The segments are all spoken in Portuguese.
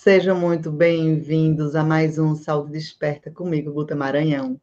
Sejam muito bem-vindos a mais um Saúde Desperta comigo, Guta Maranhão.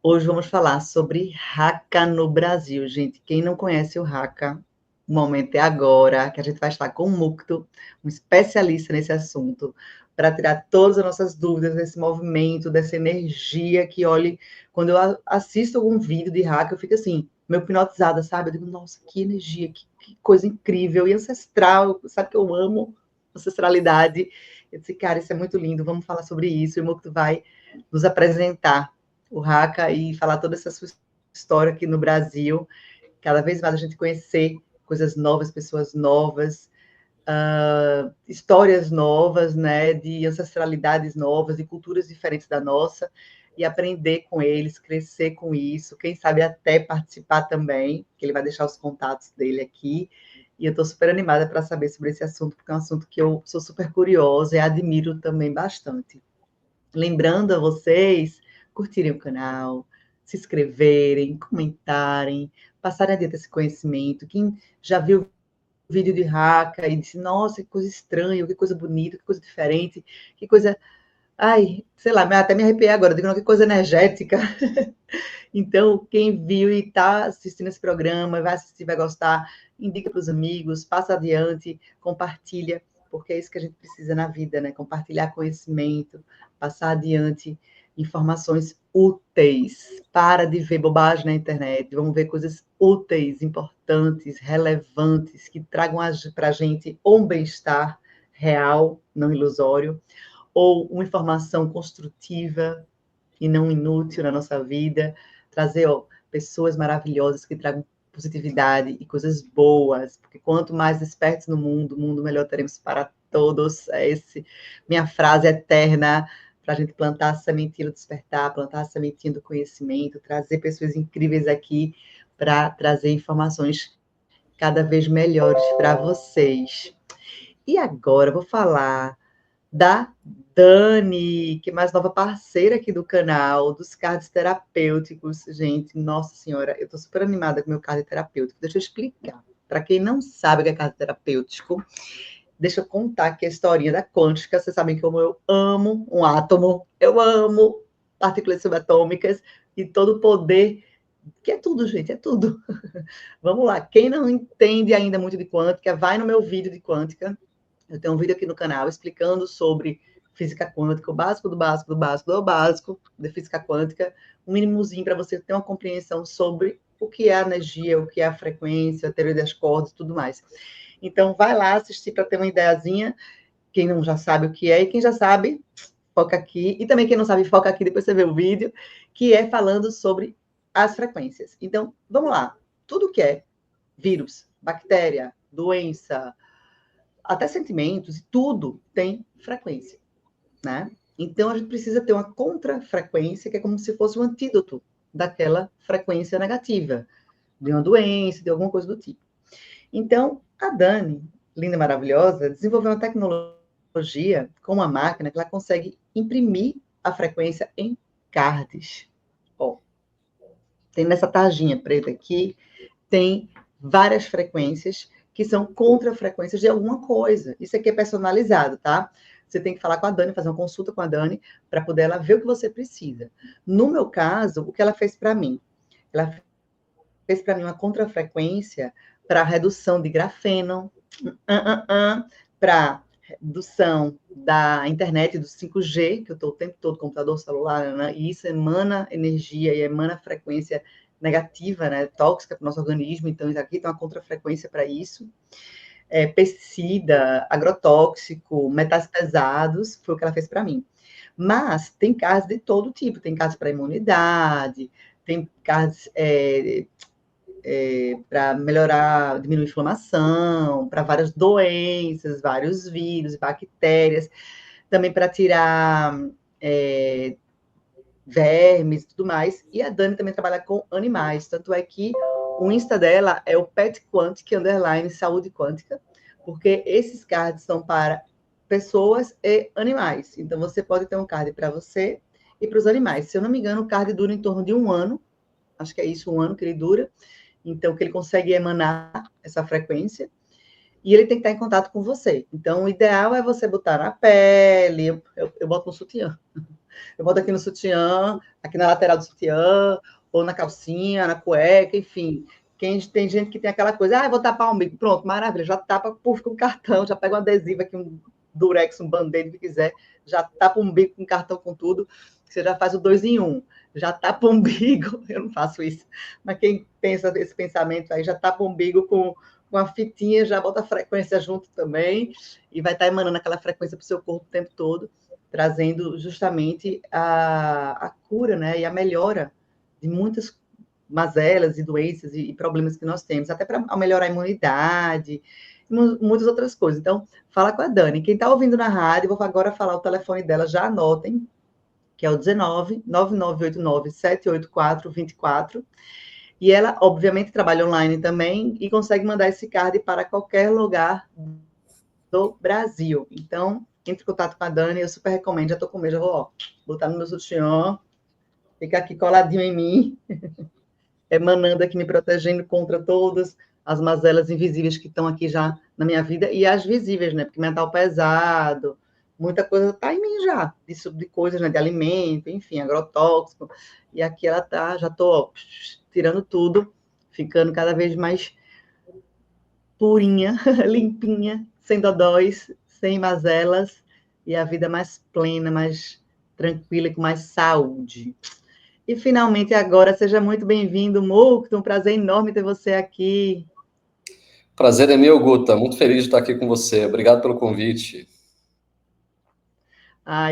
Hoje vamos falar sobre Haka no Brasil, gente. Quem não conhece o Haka, o momento é agora, que a gente vai estar com o Mukto, um especialista nesse assunto, para tirar todas as nossas dúvidas desse movimento, dessa energia que, olhe, quando eu assisto algum vídeo de Haka, eu fico assim, meio hipnotizada, sabe? Eu digo, nossa, que energia, que coisa incrível e ancestral, sabe que eu amo ancestralidade. Eu disse, cara, isso é muito lindo, vamos falar sobre isso, e o Mukto vai nos apresentar o Haka e falar toda essa sua história aqui no Brasil. Cada vez mais a gente conhecer coisas novas, pessoas novas, histórias novas, né, de ancestralidades novas, de culturas diferentes da nossa, e aprender com eles, crescer com isso, quem sabe até participar também, que ele vai deixar os contatos dele aqui. E eu estou super animada para saber sobre esse assunto, porque é um assunto que eu sou super curiosa e admiro também bastante. Lembrando a vocês curtirem o canal, se inscreverem, comentarem, passarem adiante esse conhecimento. Quem já viu o vídeo de Haka e disse, nossa, que coisa estranha, que coisa bonita, que coisa diferente, que coisa... Ai, sei lá, até me arrepiei agora, digo, não, que coisa energética. Então, quem viu e está assistindo esse programa, vai assistir, vai gostar, indica para os amigos, passa adiante, compartilha, porque é isso que a gente precisa na vida, né? Compartilhar conhecimento, passar adiante informações úteis. Para de ver bobagem na internet, vamos ver coisas úteis, importantes, relevantes, que tragam para a gente ou um bem-estar real, não ilusório, ou uma informação construtiva e não inútil na nossa vida, trazer pessoas maravilhosas que tragam positividade e coisas boas, porque quanto mais despertos no mundo, melhor teremos para todos. É minha frase eterna para a gente plantar a sementinha do despertar, plantar a sementinha do conhecimento, trazer pessoas incríveis aqui para trazer informações cada vez melhores para vocês. E agora eu vou falar da Dani, que é mais nova parceira aqui do canal, dos cards terapêuticos. Gente, nossa senhora, eu estou super animada com o meu card terapêutico. Deixa eu explicar. Para quem não sabe o que é card terapêutico, deixa eu contar aqui a historinha da quântica. Vocês sabem como eu amo um átomo, eu amo partículas subatômicas e todo o poder, que é tudo, gente, é tudo. Vamos lá. Quem não entende ainda muito de quântica, vai no meu vídeo de quântica. Eu tenho um vídeo aqui no canal explicando sobre física quântica, o básico do básico do básico do básico de física quântica, um mínimozinho para você ter uma compreensão sobre o que é a energia, o que é a frequência, a teoria das cordas e tudo mais. Então, vai lá assistir para ter uma ideiazinha, quem não já sabe o que é, e quem já sabe, foca aqui, e também quem não sabe, foca aqui, depois você vê o vídeo, que é falando sobre as frequências. Então, vamos lá. Tudo que é vírus, bactéria, doença, até sentimentos, tudo tem frequência, né? Então, a gente precisa ter uma contrafrequência, que é como se fosse um antídoto daquela frequência negativa, de uma doença, de alguma coisa do tipo. Então, a Dani, linda e maravilhosa, desenvolveu uma tecnologia com uma máquina que ela consegue imprimir a frequência em cards. Ó, tem nessa tarjinha preta aqui, tem várias frequências que são contrafrequências de alguma coisa. Isso aqui é personalizado, tá? Você tem que falar com a Dani, fazer uma consulta com a Dani, para poder ela ver o que você precisa. No meu caso, o que ela fez para mim? Ela fez para mim uma contrafrequência para redução de grafeno, para redução da internet do 5G, que eu estou o tempo todo computador, celular, né? E isso emana energia e emana frequência negativa, né, tóxica para o nosso organismo, então aqui tem uma contrafrequência para isso. Pesticida, agrotóxico, metais pesados, foi o que ela fez para mim. Mas tem cards de todo tipo, tem cards para imunidade, tem cards para melhorar, diminuir a inflamação, para várias doenças, vários vírus, bactérias, também para tirar vermes e tudo mais. E a Dani também trabalha com animais, tanto é que o Insta dela é o Pet Quantic, _ Saúde Quântica, porque esses cards são para pessoas e animais. Então, você pode ter um card para você e para os animais. Se eu não me engano, o card dura em torno de 1 ano, acho que é isso, 1 ano que ele dura, então, que ele consegue emanar essa frequência. e ele tem que estar em contato com você. Então, o ideal é você botar na pele, eu boto no sutiã. Eu boto aqui no sutiã, aqui na lateral do sutiã, ou na calcinha, na cueca, enfim. Tem gente que tem aquela coisa, eu vou tapar o umbigo. Pronto, maravilha, já tapa, puf, com cartão, já pega um adesivo aqui, um durex, um band-aid, o que quiser, já tapa o umbigo com cartão, com tudo, você já faz o 2 em 1. Já tapa o umbigo, eu não faço isso, mas quem pensa esse pensamento aí, já tapa o umbigo com a fitinha, já bota a frequência junto também, e vai estar emanando aquela frequência para o seu corpo o tempo todo, trazendo justamente a cura, né, e a melhora de muitas mazelas e doenças e problemas que nós temos, até para melhorar a imunidade, e muitas outras coisas. Então, fala com a Dani. Quem está ouvindo na rádio, vou agora falar o telefone dela, já anotem, que é o 19 9989 784 24. E ela, obviamente, trabalha online também e consegue mandar esse card para qualquer lugar do Brasil. Então, entre em contato com a Dani, eu super recomendo. Já estou com medo, já vou botar no meu sutiã, ficar aqui coladinho em mim, emanando aqui, me protegendo contra todas as mazelas invisíveis que estão aqui já na minha vida, e as visíveis, né? Porque mental pesado, muita coisa está em mim já, de coisas, né? De alimento, enfim, agrotóxico. E aqui ela tá, já estou tirando tudo, ficando cada vez mais purinha, limpinha, sem dodóis, sem mazelas, e a vida mais plena, mais tranquila e com mais saúde. E finalmente agora, seja muito bem-vindo, Mukta, um prazer enorme ter você aqui. Prazer é meu, Guta. Muito feliz de estar aqui com você. Obrigado pelo convite.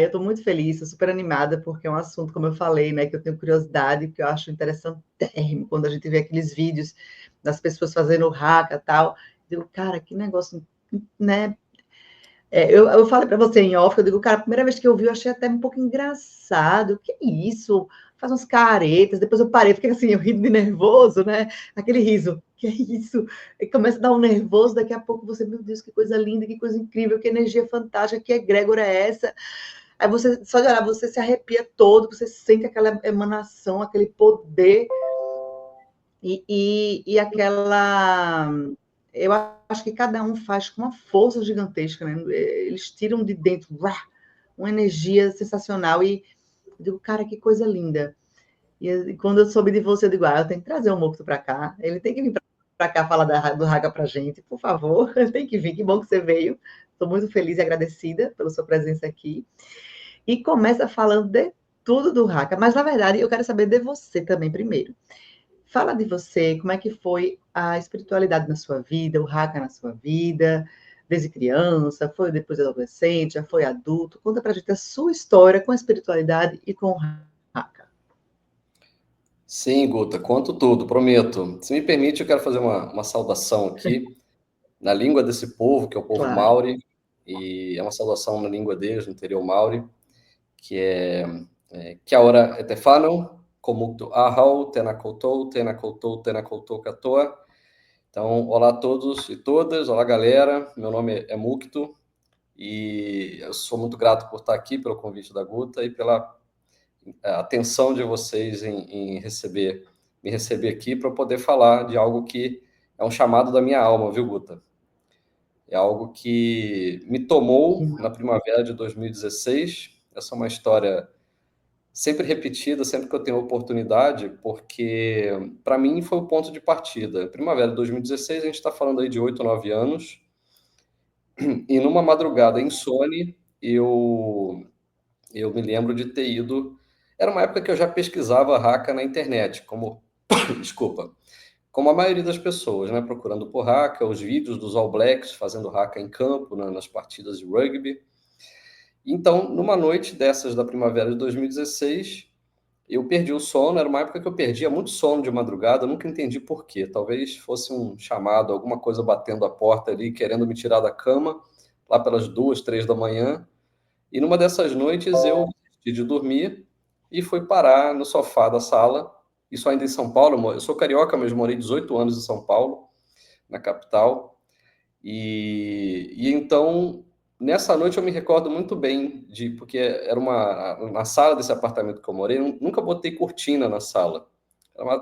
Eu estou muito feliz, estou super animada, porque é um assunto, como eu falei, né, que eu tenho curiosidade, que eu acho interessantérrimo, quando a gente vê aqueles vídeos das pessoas fazendo o haka e tal. Eu digo, cara, que negócio, né? Eu falei para você em off, eu digo, cara, a primeira vez que eu vi, eu achei até um pouco engraçado. Que isso? Faz uns caretas. Depois eu parei, fiquei assim, eu rindo de nervoso, né? Aquele riso. Que isso? E começa a dar um nervoso, daqui a pouco você, meu Deus, que coisa linda, que coisa incrível, que energia fantástica, que egrégora é essa? Aí você, só de olhar, você se arrepia todo, você sente aquela emanação, aquele poder e aquela. Eu acho que cada um faz com uma força gigantesca, né? Eles tiram de dentro uma energia sensacional e eu digo, cara, que coisa linda. E quando eu soube de você, eu digo, eu tenho que trazer o Mocto para cá. Ele tem que vir para cá falar do Raga para gente, por favor. Ele tem que vir. Que bom que você veio. Estou muito feliz e agradecida pela sua presença aqui. E começa falando de tudo do Raga, mas na verdade eu quero saber de você também primeiro. Fala de você, como é que foi a espiritualidade na sua vida, o Haka na sua vida, desde criança, foi depois adolescente, já foi adulto. Conta pra gente a sua história com a espiritualidade e com o Haka. Sim, Guta, conto tudo, prometo. Se me permite, eu quero fazer uma saudação aqui na língua desse povo, que é o povo Claro. Maori, e é uma saudação na língua deles, no interior Maori, que é Kia ora e te whanau, komuktu ahau, tēnā koutou, tēnā koutou, tēnā koutou katoa. Então, olá a todos e todas, olá galera, meu nome é Mukto, e eu sou muito grato por estar aqui, pelo convite da Guta e pela atenção de vocês em me receber aqui para poder falar de algo que é um chamado da minha alma, viu, Guta? É algo que me tomou na primavera de 2016. Essa é uma história sempre repetida, sempre que eu tenho oportunidade, porque para mim foi o ponto de partida. Primavera de 2016, a gente está falando aí de 8, 9 anos, e numa madrugada insone, eu me lembro de ter ido. Era uma época que eu já pesquisava haka na internet, como, desculpa, como a maioria das pessoas, né? Procurando por haka, os vídeos dos All Blacks fazendo haka em campo, né? Nas partidas de rugby. Então, numa noite dessas da primavera de 2016, eu perdi o sono. Era uma época que eu perdia muito sono de madrugada, eu nunca entendi por quê. Talvez fosse um chamado, alguma coisa batendo a porta ali, querendo me tirar da cama, lá pelas 2, 3 da manhã. E numa dessas noites eu decidi de dormir e fui parar no sofá da sala. Isso ainda em São Paulo. Eu sou carioca, mas morei 18 anos em São Paulo, na capital. E então, nessa noite eu me recordo muito bem porque era na sala desse apartamento que eu morei, eu nunca botei cortina na sala.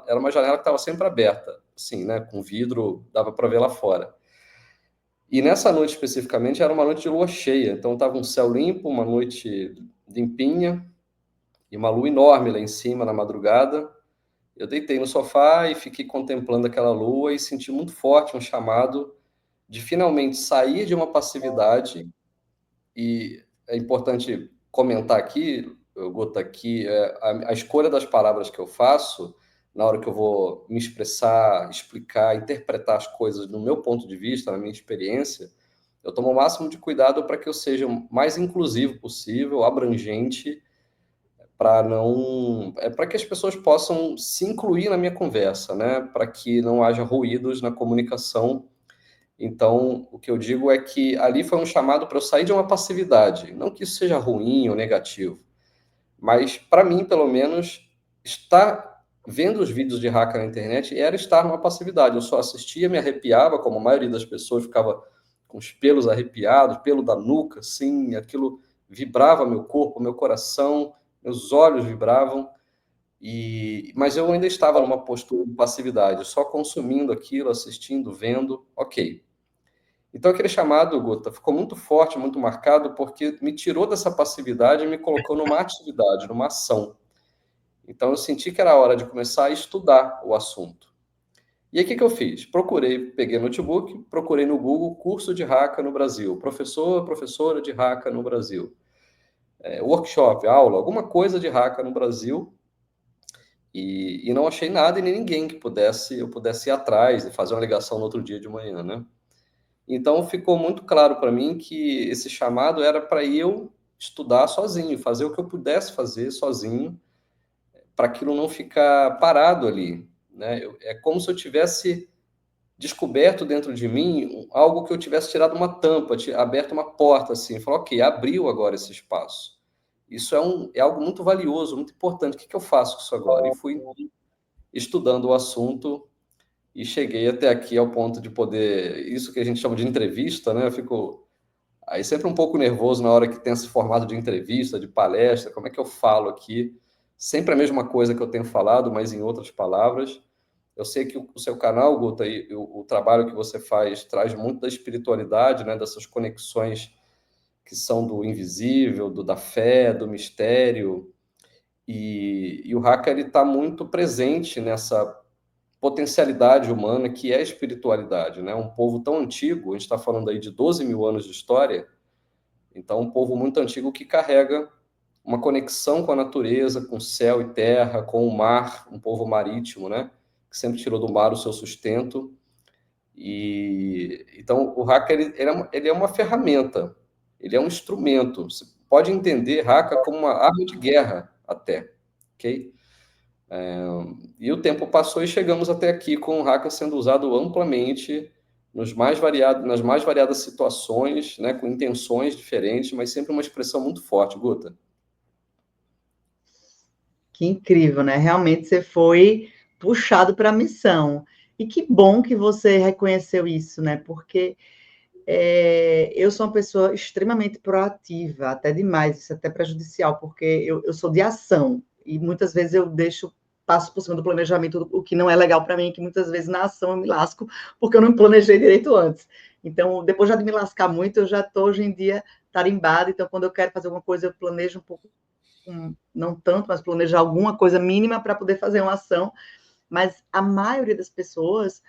Era uma janela que estava sempre aberta, assim, né, com vidro, dava para ver lá fora. E nessa noite especificamente era uma noite de lua cheia, então estava um céu limpo, uma noite limpinha e uma lua enorme lá em cima na madrugada. Eu deitei no sofá e fiquei contemplando aquela lua e senti muito forte um chamado de finalmente sair de uma passividade. E é importante comentar aqui, Gota, que a escolha das palavras que eu faço na hora que eu vou me expressar, explicar, interpretar as coisas do meu ponto de vista, na minha experiência, eu tomo o máximo de cuidado para que eu seja o mais inclusivo possível, abrangente, para não, para que as pessoas possam se incluir na minha conversa, né? Para que não haja ruídos na comunicação. Então, o que eu digo é que ali foi um chamado para eu sair de uma passividade. Não que isso seja ruim ou negativo, mas para mim, pelo menos, estar vendo os vídeos de hacker na internet era estar numa passividade. Eu só assistia, me arrepiava, como a maioria das pessoas ficava com os pelos arrepiados, pelo da nuca, assim, aquilo vibrava meu corpo, meu coração, meus olhos vibravam. Mas eu ainda estava numa postura de passividade, só consumindo aquilo, assistindo, vendo, ok. Então, aquele chamado, Guta, ficou muito forte, muito marcado, porque me tirou dessa passividade e me colocou numa atividade, numa ação. Então, eu senti que era hora de começar a estudar o assunto. E aí, o que que eu fiz? Peguei o notebook, procurei no Google curso de Haka no Brasil, professor, professora de Haka no Brasil, workshop, aula, alguma coisa de Haka no Brasil, e não achei nada e nem ninguém que eu pudesse ir atrás e fazer uma ligação no outro dia de manhã, né? Então ficou muito claro para mim que esse chamado era para eu estudar sozinho, fazer o que eu pudesse fazer sozinho, para aquilo não ficar parado ali, né? É como se eu tivesse descoberto dentro de mim algo que eu tivesse tirado uma tampa, aberto uma porta assim, falou, ok, abriu agora esse espaço. Isso é algo muito valioso, muito importante. O que que eu faço com isso agora? E fui estudando o assunto e cheguei até aqui ao ponto de poder, isso que a gente chama de entrevista, né? Eu fico aí sempre um pouco nervoso na hora que tem esse formato de entrevista, de palestra, como é que eu falo aqui? Sempre a mesma coisa que eu tenho falado, mas em outras palavras. Eu sei que o seu canal, Guta, e o trabalho que você faz traz muito da espiritualidade, né? Dessas conexões que são do invisível, da fé, do mistério. E o hacker está muito presente nessa potencialidade humana que é a espiritualidade, né? Um povo tão antigo, a gente está falando aí de 12 mil anos de história, então um povo muito antigo que carrega uma conexão com a natureza, com céu e terra, com o mar, um povo marítimo, né? Que sempre tirou do mar o seu sustento. E então o hacker ele é uma ferramenta, ele é um instrumento. Você pode entender hacker como uma arma de guerra até, ok? E o tempo passou e chegamos até aqui com o hacker sendo usado amplamente nas mais variadas situações, né, com intenções diferentes, mas sempre uma expressão muito forte, Guta. Que incrível, né? Realmente você foi puxado para a missão. E que bom que você reconheceu isso, né? Porque eu sou uma pessoa extremamente proativa, até demais, isso é até prejudicial, porque eu sou de ação, e muitas vezes passo por cima do planejamento, o que não é legal para mim, que muitas vezes na ação eu me lasco, porque eu não planejei direito antes. Então, depois já de me lascar muito, eu já estou hoje em dia tarimbada, então quando eu quero fazer alguma coisa, eu planejo um pouco, não tanto, mas planejar alguma coisa mínima para poder fazer uma ação, mas a maioria das pessoas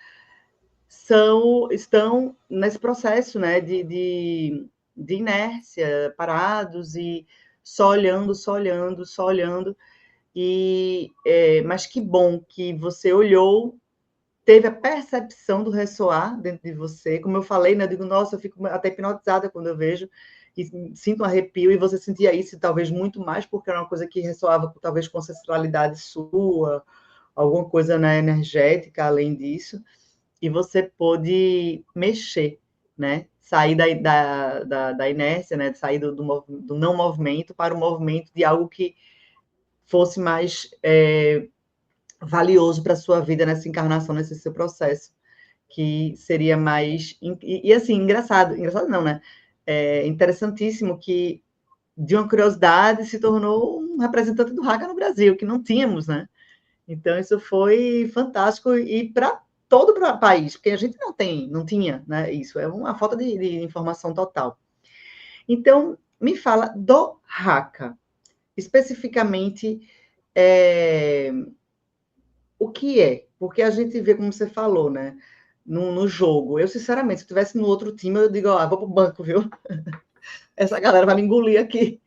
estão nesse processo, né, de inércia, parados e só olhando, só olhando, só olhando. Mas que bom que você olhou, teve a percepção do ressoar dentro de você. Como eu falei, né, eu digo, nossa, eu fico até hipnotizada quando eu vejo e sinto um arrepio, e você sentia isso talvez muito mais, porque era uma coisa que ressoava talvez com ancestralidade sua, alguma coisa, né, energética além disso, e você pôde mexer, né? Sair da inércia, né? Sair do não movimento para o movimento de algo que fosse mais valioso para a sua vida nessa encarnação, nesse seu processo, que seria mais... assim, engraçado não, né? Interessantíssimo que de uma curiosidade se tornou um representante do Haka no Brasil, que não tínhamos, né? Então, isso foi fantástico, e para todo o país, porque a gente não tinha, né, isso, é uma falta de informação total. Então, me fala do Haka, especificamente, o que é? Porque a gente vê, como você falou, né, no jogo. Eu, sinceramente, se eu estivesse no outro time, eu digo, ó, vou pro banco, viu? Essa galera vai me engolir aqui.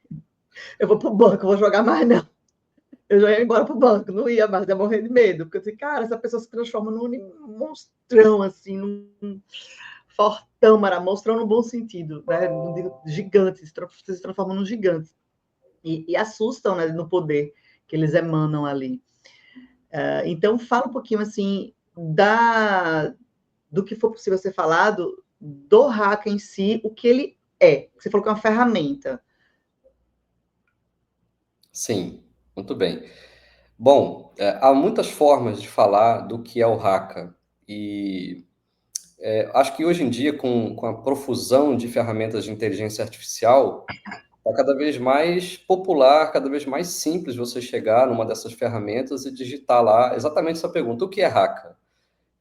Eu vou pro banco, vou jogar mais não. Eu já ia embora pro banco, não ia mais, ia morrer de medo. Porque eu disse, cara, essa pessoa se transforma num monstrão, assim, num fortão, monstrão no bom sentido, né? Não digo gigante, se transformam num gigante. E assustam, né, no poder que eles emanam ali. Então, fala um pouquinho, assim, do que for possível ser falado, do hacker em si, o que ele é. Você falou que é uma ferramenta. Sim, muito bem. Bom, há muitas formas de falar do que é o Haka. E acho que hoje em dia, com a profusão de ferramentas de inteligência artificial, está cada vez mais popular, cada vez mais simples você chegar numa dessas ferramentas e digitar lá exatamente essa pergunta: o que é Haka?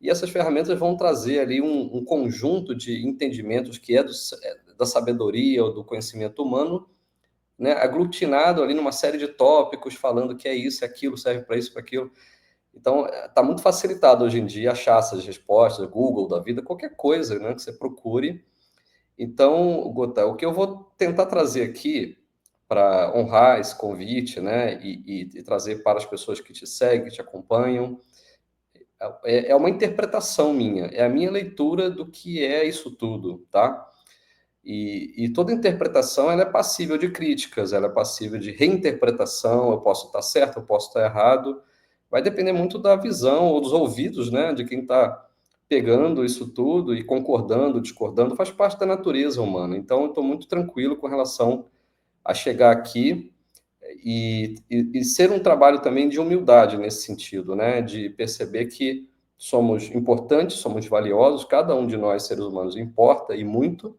E essas ferramentas vão trazer ali um conjunto de entendimentos que é da sabedoria ou do conhecimento humano, né, aglutinado ali numa série de tópicos, falando que é isso, é aquilo, serve para isso, para aquilo. Então, está muito facilitado hoje em dia achar essas respostas, Google da vida, qualquer coisa, né, que você procure. Então, Gota, o que eu vou tentar trazer aqui para honrar esse convite, né, e trazer para as pessoas que te seguem, que te acompanham, é uma interpretação minha, é a minha leitura do que é isso tudo, tá? E toda interpretação ela é passível de críticas, ela é passível de reinterpretação, eu posso estar certo, eu posso estar errado, vai depender muito da visão ou dos ouvidos, né, de quem está pegando isso tudo e concordando, discordando, faz parte da natureza humana. Então, eu estou muito tranquilo com relação a chegar aqui e ser um trabalho também de humildade nesse sentido, né, de perceber que somos importantes, somos valiosos, cada um de nós, seres humanos, importa e muito,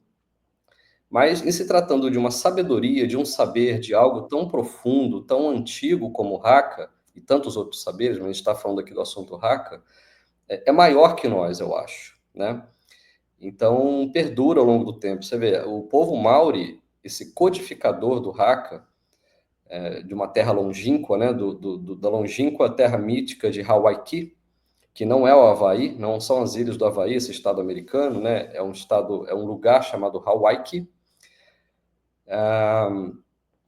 mas em se tratando de uma sabedoria, de um saber, de algo tão profundo, tão antigo como o Haka, e tantos outros saberes, mas a gente está falando aqui do assunto Haka, é maior que nós, eu acho, né? Então, perdura ao longo do tempo. Você vê, o povo Maori, esse codificador do Haka, de uma terra longínqua, né? Da longínqua terra mítica de Hawaii, que não é o Havaí, não são as ilhas do Havaí, esse estado americano, né? É um lugar chamado Hawaii.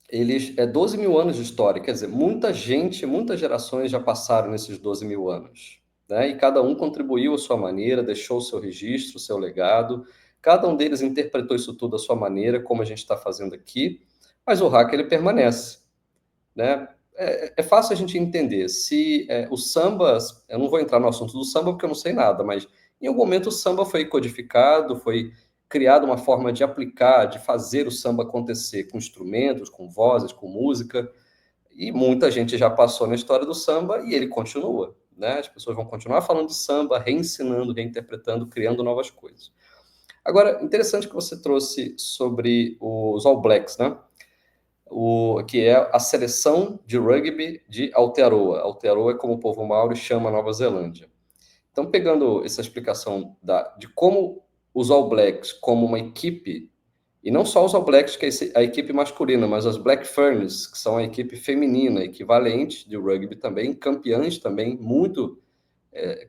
Eles 12 mil anos de história, quer dizer, muita gente, muitas gerações já passaram nesses 12 mil anos, né? E cada um contribuiu à sua maneira, deixou o seu registro, o seu legado, cada um deles interpretou isso tudo à sua maneira, como a gente está fazendo aqui, mas o hack ele permanece, né? É fácil a gente entender, se o samba, eu não vou entrar no assunto do samba porque eu não sei nada, mas em algum momento o samba foi codificado, foi criado uma forma de aplicar, de fazer o samba acontecer com instrumentos, com vozes, com música, e muita gente já passou na história do samba e ele continua, né? As pessoas vão continuar falando de samba, reensinando, reinterpretando, criando novas coisas. Agora, interessante que você trouxe sobre os All Blacks, né? Que é a seleção de rugby de Aotearoa. Aotearoa é como o povo maori chama a Nova Zelândia. Então, pegando essa explicação de como os All Blacks como uma equipe, e não só os All Blacks, que é a equipe masculina, mas as Black Ferns, que são a equipe feminina, equivalente de rugby também, campeãs também, muito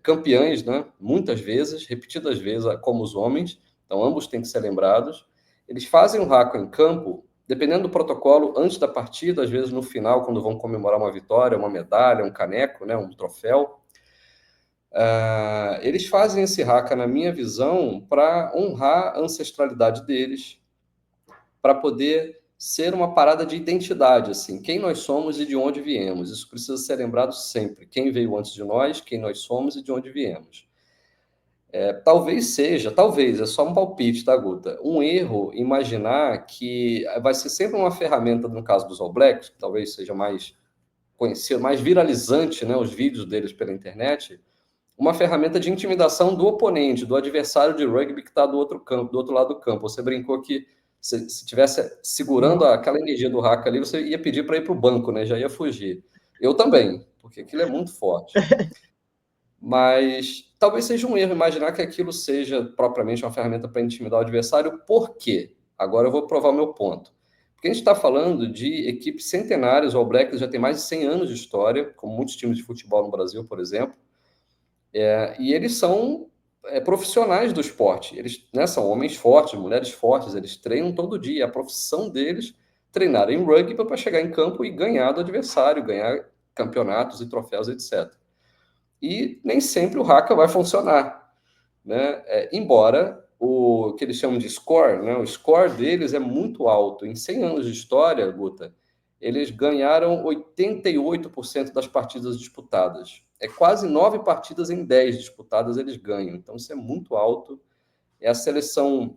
campeãs, né? Muitas vezes, repetidas vezes, como os homens, então ambos têm que ser lembrados. Eles fazem um haka em campo, dependendo do protocolo, antes da partida, às vezes no final, quando vão comemorar uma vitória, uma medalha, um caneco, né? Um troféu. Eles fazem esse haka, na minha visão, para honrar a ancestralidade deles, para poder ser uma parada de identidade, assim, quem nós somos e de onde viemos. Isso precisa ser lembrado sempre. Quem veio antes de nós, quem nós somos e de onde viemos. Talvez, é só um palpite, tá, Guta? Um erro imaginar que vai ser sempre uma ferramenta, no caso dos All Blacks, que talvez seja mais conhecido, mais viralizante, né, os vídeos deles pela internet, uma ferramenta de intimidação do oponente, do adversário de rugby que está do outro campo, do outro lado do campo. Você brincou que se estivesse segurando aquela energia do hack ali, você ia pedir para ir para o banco, né? Já ia fugir. Eu também, porque aquilo é muito forte. Mas talvez seja um erro imaginar que aquilo seja propriamente uma ferramenta para intimidar o adversário. Por quê? Agora eu vou provar o meu ponto. Porque a gente está falando de equipes centenárias, o All Blacks já tem mais de 100 anos de história, como muitos times de futebol no Brasil, por exemplo, e eles são profissionais do esporte. Eles, né, são homens fortes, mulheres fortes, eles treinam todo dia. A profissão deles treinar em rugby para chegar em campo e ganhar do adversário, ganhar campeonatos e troféus, etc. E nem sempre o haka vai funcionar, né? Embora o que eles chamam de score, né? O score deles é muito alto. Em 100 anos de história, Guta, eles ganharam 88% das partidas disputadas. É quase 9 partidas em 10 disputadas eles ganham. Então, isso é muito alto. É a seleção,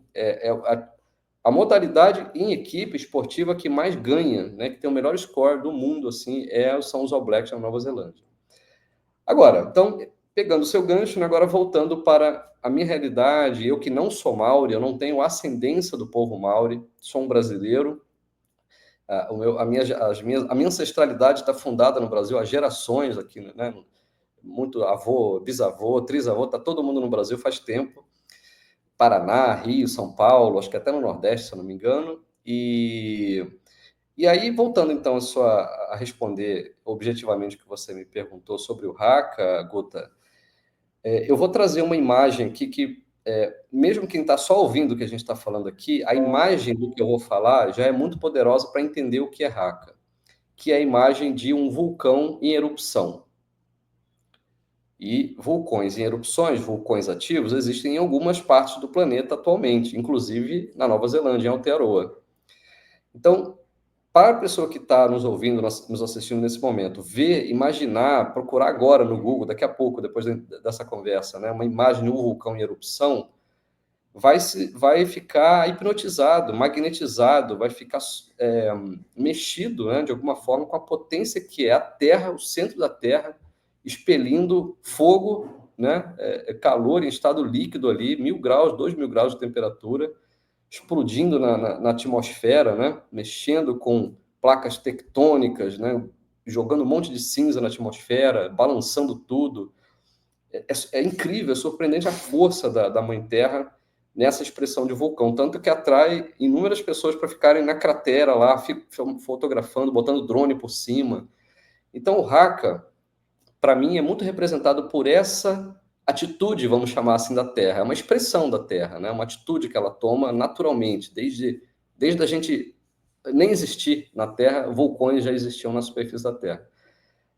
a modalidade em equipe esportiva que mais ganha, né? Que tem o melhor score do mundo, assim, são os All Blacks na Nova Zelândia. Agora, então, pegando o seu gancho, né, agora voltando para a minha realidade, eu que não sou maori, eu não tenho ascendência do povo maori, sou um brasileiro, a minha ancestralidade está fundada no Brasil há gerações aqui, né? Muito avô, bisavô, trisavô, está todo mundo no Brasil faz tempo. Paraná, Rio, São Paulo, acho que até no Nordeste, se eu não me engano. E aí, voltando então a responder objetivamente o que você me perguntou sobre o haka, Guta, eu vou trazer uma imagem aqui que, mesmo quem está só ouvindo o que a gente está falando aqui, a imagem do que eu vou falar já é muito poderosa para entender o que é haka, que é a imagem de um vulcão em erupção. E vulcões em erupções, vulcões ativos, existem em algumas partes do planeta atualmente, inclusive na Nova Zelândia, em Aotearoa. Então, para a pessoa que está nos ouvindo, nos assistindo nesse momento, ver, imaginar, procurar agora no Google, daqui a pouco, depois dessa conversa, né, uma imagem de um vulcão em erupção, vai ficar hipnotizado, magnetizado, vai ficar mexido, né, de alguma forma com a potência que é a Terra, o centro da Terra, expelindo fogo, né, calor em estado líquido ali, 1.000 graus, 2.000 graus de temperatura, explodindo na atmosfera, né, mexendo com placas tectônicas, né, jogando um monte de cinza na atmosfera, balançando tudo. É incrível, é surpreendente a força da Mãe Terra nessa expressão de vulcão, tanto que atrai inúmeras pessoas para ficarem na cratera lá, fotografando, botando drone por cima. Então, o haka, para mim, é muito representado por essa atitude, vamos chamar assim, da Terra. É uma expressão da Terra, né? Uma atitude que ela toma naturalmente, desde a gente nem existir na Terra, vulcões já existiam na superfície da Terra.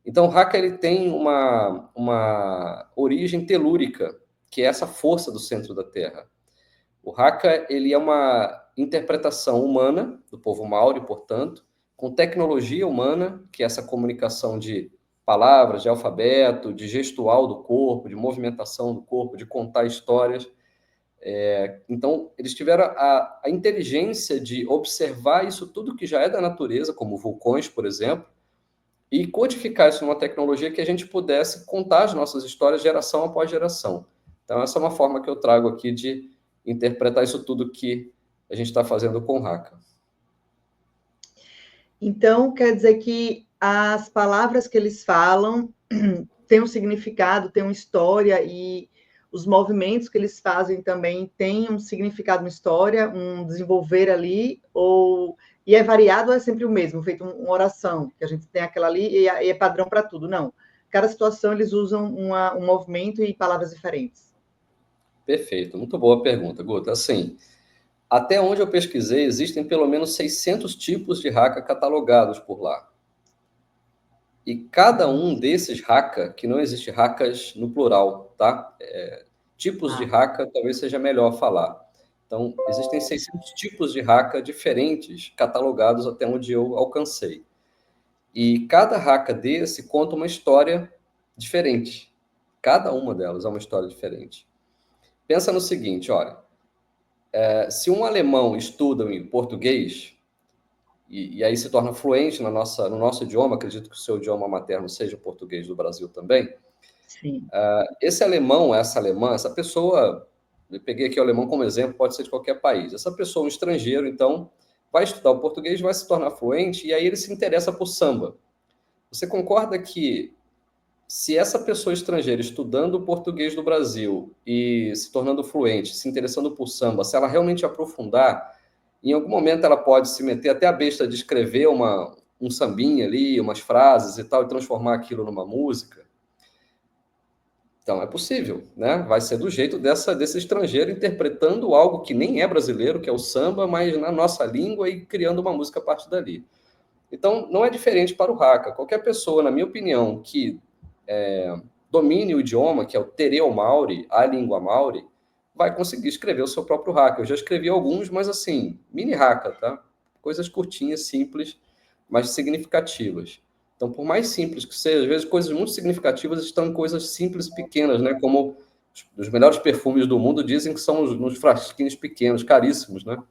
Então, o haka ele tem uma origem telúrica, que é essa força do centro da Terra. O haka ele é uma interpretação humana do povo maori, portanto, com tecnologia humana, que é essa comunicação de palavras, de alfabeto, de gestual do corpo, de movimentação do corpo, de contar histórias. Então, eles tiveram a inteligência de observar isso tudo que já é da natureza, como vulcões, por exemplo, e codificar isso numa tecnologia que a gente pudesse contar as nossas histórias geração após geração. Então, essa é uma forma que eu trago aqui de interpretar isso tudo que a gente está fazendo com o haka. Então, quer dizer que as palavras que eles falam têm um significado, têm uma história, e os movimentos que eles fazem também têm um significado, uma história, um desenvolver ali, e é variado ou é sempre o mesmo, feito uma oração, que a gente tem aquela ali e é padrão para tudo? Não. Cada situação eles usam um movimento e palavras diferentes. Perfeito, muito boa pergunta, Guta. Assim, até onde eu pesquisei, existem pelo menos 600 tipos de haka catalogados por lá. E cada um desses haka, que não existe hakas no plural, tá? Tipos de haka talvez seja melhor falar. Então, existem 600 tipos de haka diferentes, catalogados até onde eu alcancei. E cada haka desse conta uma história diferente. Cada uma delas é uma história diferente. Pensa no seguinte, olha, se um alemão estuda em português, e aí se torna fluente no nosso idioma, acredito que o seu idioma materno seja o português do Brasil também. Sim. Esse alemão, essa alemã, essa pessoa, eu peguei aqui o alemão como exemplo, pode ser de qualquer país. Essa pessoa, um estrangeiro, então, vai estudar o português, vai se tornar fluente, e aí ele se interessa por samba. Você concorda que se essa pessoa estrangeira estudando o português do Brasil e se tornando fluente, se interessando por samba, se ela realmente aprofundar, em algum momento ela pode se meter até a besta de escrever um sambinha ali, umas frases e tal, e transformar aquilo numa música. Então, é possível, né? Vai ser do jeito desse estrangeiro interpretando algo que nem é brasileiro, que é o samba, mas na nossa língua e criando uma música a partir dali. Então, não é diferente para o Haka. Qualquer pessoa, na minha opinião, que domine o idioma, que é o Tereu Maori, a língua Maori, vai conseguir escrever o seu próprio Haka. Eu já escrevi alguns, mas assim, mini Haka, tá? Coisas curtinhas, simples, mas significativas. Então, por mais simples que seja, às vezes coisas muito significativas estão em coisas simples e pequenas, né? Como os melhores perfumes do mundo dizem que são nos frasquinhos pequenos, caríssimos, né?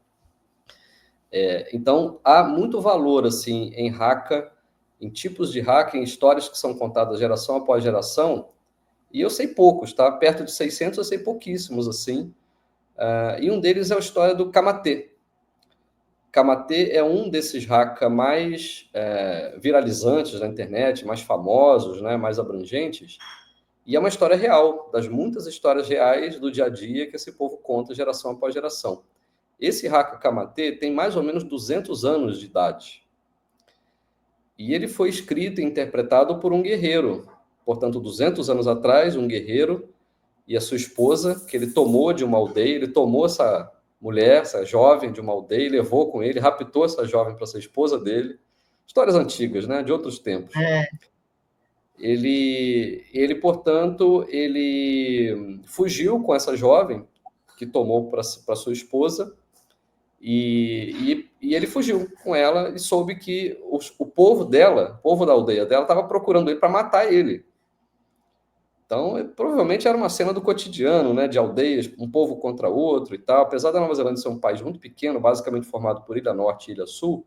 Então, há muito valor, assim, em Haka, em tipos de Haka, em histórias que são contadas geração após geração, e eu sei poucos, tá? Perto de 600 eu sei pouquíssimos, assim. E um deles é a história do Kamatê. Kamatê é um desses haka mais viralizantes na internet, mais famosos, né? Mais abrangentes. E é uma história real, das muitas histórias reais do dia a dia que esse povo conta geração após geração. Esse haka Kamatê tem mais ou menos 200 anos de idade. E ele foi escrito e interpretado por um guerreiro. Portanto, 200 anos atrás, um guerreiro e a sua esposa, que ele tomou de uma aldeia, ele tomou essa mulher, essa jovem de uma aldeia, e levou com ele, raptou essa jovem para ser esposa dele. Histórias antigas, né, de outros tempos. É. Portanto, ele fugiu com essa jovem que tomou para sua esposa e ele fugiu com ela e soube que o povo dela, o povo da aldeia dela, estava procurando ele para matar ele. Então, provavelmente era uma cena do cotidiano, né, de aldeias, um povo contra outro e tal. Apesar da Nova Zelândia ser um país muito pequeno, basicamente formado por Ilha Norte e Ilha Sul,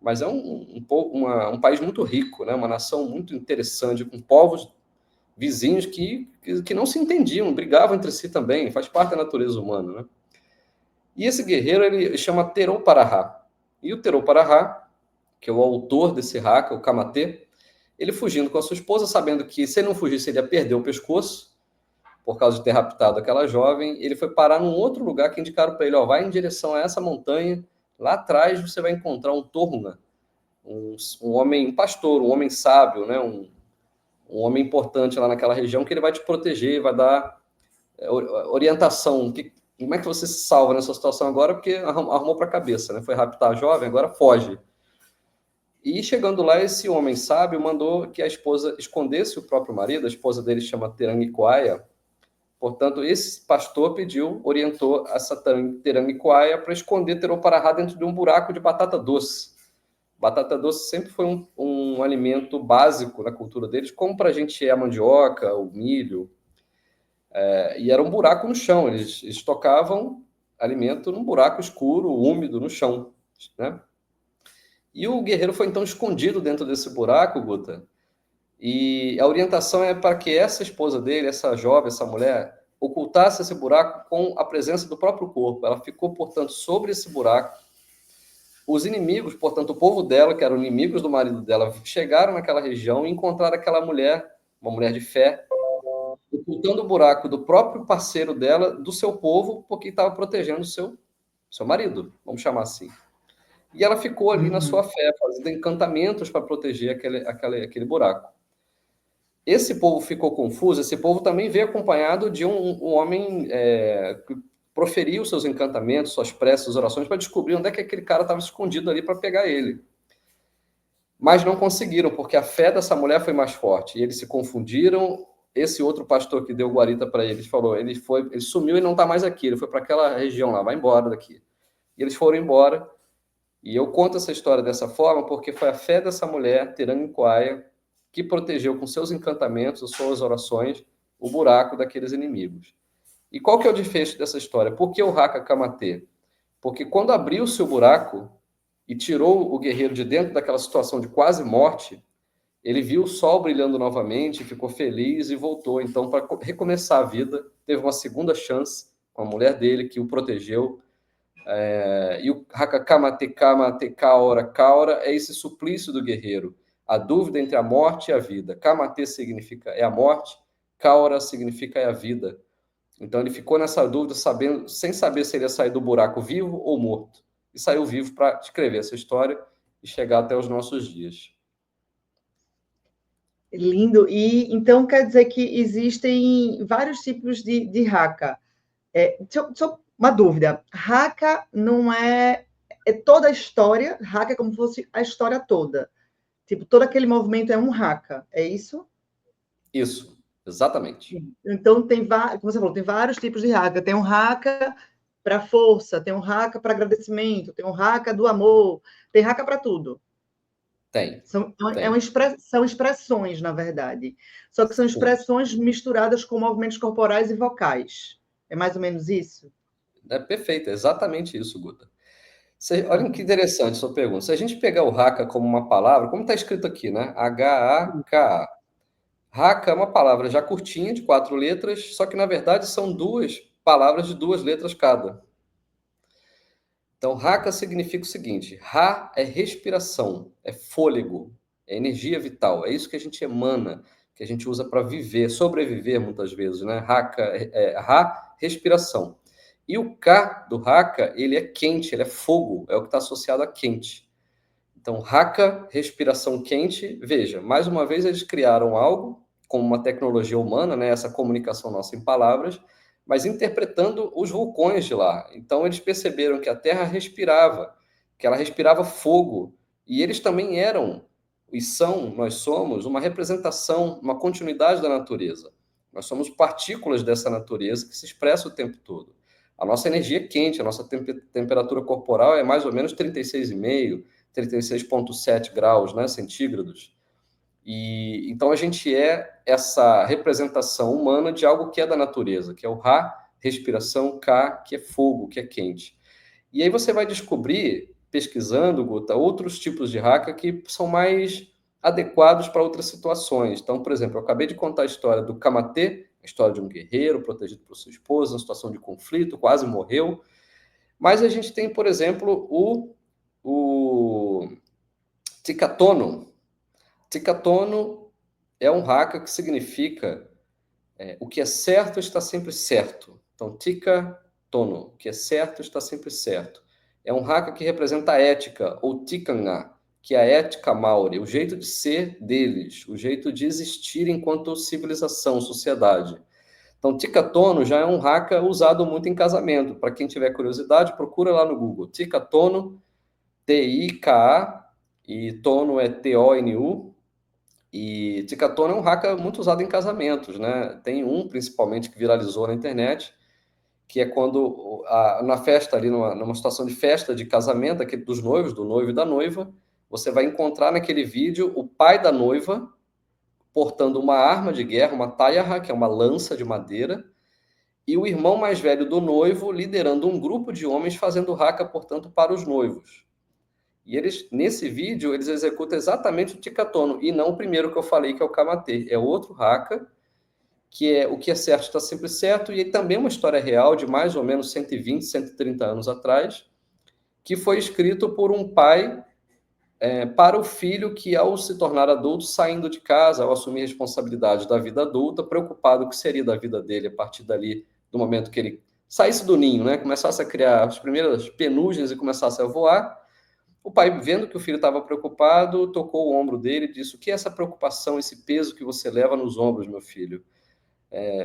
mas é um país muito rico, né, uma nação muito interessante, com povos vizinhos que não se entendiam, brigavam entre si também, faz parte da natureza humana, né? E esse guerreiro, ele chama Terou Parahá. E o Terou Parahá, que é o autor desse haka, o Kamatê, ele fugindo com a sua esposa, sabendo que se ele não fugisse, ele ia perder o pescoço, por causa de ter raptado aquela jovem, ele foi parar num outro lugar que indicaram para ele, ó, vai em direção a essa montanha, lá atrás você vai encontrar um Toruna, um homem, um pastor, um homem sábio, né, um homem importante lá naquela região, que ele vai te proteger, vai dar orientação, como é que você se salva nessa situação agora, porque arrumou para a cabeça, né, foi raptar a jovem, agora foge. E chegando lá, esse homem sábio mandou que a esposa escondesse o próprio marido, a esposa dele chama Terangiquaia. Portanto, esse pastor orientou essa Terangiquaia para esconder Teroparahá dentro de um buraco de batata doce. Batata doce sempre foi um alimento básico na cultura deles, como para a gente é a mandioca, o milho. E era um buraco no chão, eles estocavam alimento num buraco escuro, úmido, no chão, né? E o guerreiro foi então escondido dentro desse buraco, Guta, e a orientação é para que essa esposa dele, essa jovem, essa mulher, ocultasse esse buraco com a presença do próprio corpo. Ela ficou, portanto, sobre esse buraco. Os inimigos, portanto, o povo dela, que eram inimigos do marido dela, chegaram naquela região e encontraram aquela mulher, uma mulher de fé, ocultando o buraco do próprio parceiro dela, do seu povo, porque estava protegendo o seu marido, vamos chamar assim. E ela ficou ali na sua fé, fazendo encantamentos para proteger aquele buraco. Esse povo ficou confuso, esse povo também veio acompanhado de um homem que proferiu seus encantamentos, suas preces, suas orações, para descobrir onde é que aquele cara estava escondido ali para pegar ele. Mas não conseguiram, porque a fé dessa mulher foi mais forte. E eles se confundiram. Esse outro pastor que deu guarita para eles falou, ele sumiu e não está mais aqui, ele foi para aquela região lá, vai embora daqui. E eles foram embora. E eu conto essa história dessa forma porque foi a fé dessa mulher, Terangiquaia, que protegeu com seus encantamentos, suas orações, o buraco daqueles inimigos. E qual que é o desfecho dessa história? Por que o haka Kamatê? Porque quando abriu-se o buraco e tirou o guerreiro de dentro daquela situação de quase morte, ele viu o sol brilhando novamente, ficou feliz e voltou, então, para recomeçar a vida, teve uma segunda chance com a mulher dele, que o protegeu. E o haka Kamatê Kamatê Kaora Kaora é esse suplício do guerreiro. a dúvida entre a morte e a vida. Kamatê significa é a morte, Kaura significa é a vida. Então ele ficou nessa dúvida, sem saber se ele ia sair do buraco vivo ou morto. E saiu vivo para escrever essa história e chegar até os nossos dias. Lindo. E então quer dizer que existem vários tipos de haka. Só uma dúvida. Haka não é toda a história, haka é como se fosse a história toda. Tipo, todo aquele movimento é um haka, é isso? Isso, exatamente. Então, como você falou, tem vários tipos de haka. Tem um haka para força, tem um haka para agradecimento, tem um haka do amor, tem haka para tudo. Tem. São expressões, na verdade. Só que são expressões misturadas com movimentos corporais e vocais. É mais ou menos isso? É perfeito, é exatamente isso, Guta. Olha que interessante sua pergunta. Se a gente pegar o haka como uma palavra, como está escrito aqui, né? H-A-K-A. Haka é uma palavra já curtinha, de 4 letras, só que na verdade são duas palavras de 2 letras cada. Então, haka significa o seguinte: ha é respiração, é fôlego, é energia vital, é isso que a gente emana, que a gente usa para viver, sobreviver muitas vezes, né? Haka ha, respiração. E o ka do haka, ele é quente, ele é fogo, é o que está associado a quente. Então, haka, respiração quente, veja, mais uma vez eles criaram algo como uma tecnologia humana, né? Essa comunicação nossa em palavras, mas interpretando os vulcões de lá. Então, eles perceberam que a Terra respirava, que ela respirava fogo, e eles também eram, e são, nós somos, uma representação, uma continuidade da natureza. Nós somos partículas dessa natureza que se expressa o tempo todo. A nossa energia é quente, a nossa temperatura corporal é mais ou menos 36,5, 36,7 graus, né, centígrados. E então a gente é essa representação humana de algo que é da natureza, que é o Ra, respiração, Ka, que é fogo, que é quente. E aí você vai descobrir, pesquisando, Guta, outros tipos de haka que são mais adequados para outras situações. Então, por exemplo, eu acabei de contar a história do Kamatê, a história de um guerreiro protegido por sua esposa, em situação de conflito, quase morreu. Mas a gente tem, por exemplo, o Tikatono. Tikatono é um haka que significa o que é certo está sempre certo. Então, Tikatono, o que é certo está sempre certo. É um haka que representa a ética, ou Tikanga, que é a ética maori, o jeito de ser deles, o jeito de existir enquanto civilização, sociedade. Então, Tikatono já é um haka usado muito em casamento. Para quem tiver curiosidade, procura lá no Google. Tikatono, T-I-K-A, e tono é T-O-N-U. E Tikatono é um haka muito usado em casamentos, né? Tem um, principalmente, que viralizou na internet, que é quando, na festa ali, numa situação de festa de casamento, aquele dos noivos, do noivo e da noiva, você vai encontrar naquele vídeo o pai da noiva portando uma arma de guerra, uma taiaha, que é uma lança de madeira, e o irmão mais velho do noivo liderando um grupo de homens fazendo haka, portanto, para os noivos. E eles, nesse vídeo, eles executam exatamente o Tikatono, e não o primeiro que eu falei, que é o Kamatê. É outro haka, que é o que é certo está sempre certo, e também uma história real de mais ou menos 120, 130 anos atrás, que foi escrito por um pai para o filho que, ao se tornar adulto, saindo de casa, ao assumir responsabilidade da vida adulta, preocupado com o que seria da vida dele a partir dali, do momento que ele saísse do ninho, né, começasse a criar as primeiras penugens e começasse a voar, o pai, vendo que o filho estava preocupado, tocou o ombro dele e disse: o que é essa preocupação, esse peso que você leva nos ombros, meu filho?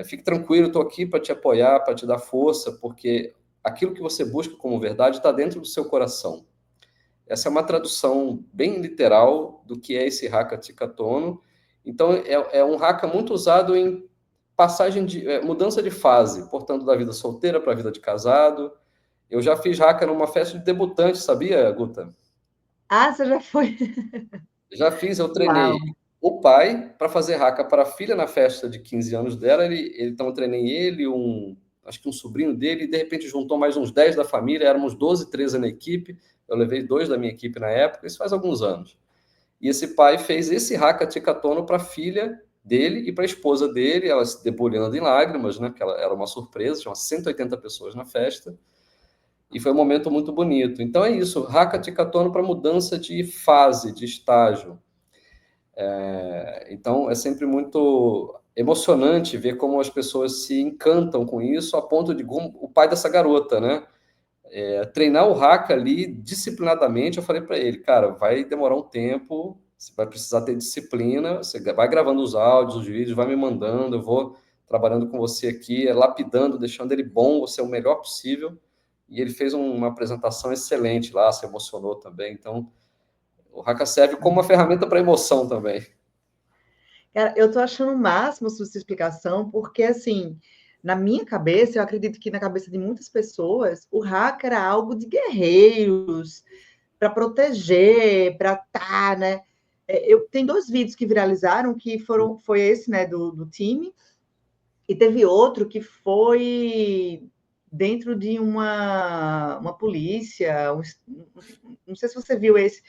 Fique tranquilo, estou aqui para te apoiar, para te dar força, porque aquilo que você busca como verdade está dentro do seu coração. Essa é uma tradução bem literal do que é esse haka Tikatono. Então, é um haka muito usado em passagem de mudança de fase, portanto, da vida solteira para a vida de casado. Eu já fiz haka numa festa de debutante, sabia, Guta? Ah, você já foi? Já fiz, eu treinei Uau. o pai para fazer haka para a filha na festa de 15 anos dela. Então, eu treinei ele, acho que um sobrinho dele, e de repente juntou mais uns 10 da família, éramos 12, 13 na equipe. Eu levei 2 da minha equipe na época, isso faz alguns anos. E esse pai fez esse haka Tikatono para a filha dele e para a esposa dele, ela se debulhando em lágrimas, né? Porque ela era uma surpresa, tinha 180 pessoas na festa. E foi um momento muito bonito. Então é isso, haka Tikatono para mudança de fase, de estágio. Então, é sempre muito emocionante ver como as pessoas se encantam com isso, a ponto de como o pai dessa garota, né? Treinar o Haka ali disciplinadamente. Eu falei para ele, cara, vai demorar um tempo, você vai precisar ter disciplina, você vai gravando os áudios, os vídeos, vai me mandando, eu vou trabalhando com você aqui, lapidando, deixando ele bom, você é o melhor possível. E ele fez uma apresentação excelente lá, se emocionou também. Então, o Haka serve como uma ferramenta para emoção também. Cara, eu tô achando o máximo sua explicação, porque, assim, na minha cabeça, eu acredito que na cabeça de muitas pessoas, o hacker era algo de guerreiros, para proteger, para estar, né? Tem dois vídeos que viralizaram, foi esse, né, do time, e teve outro que foi dentro de uma polícia, não sei se você viu esse,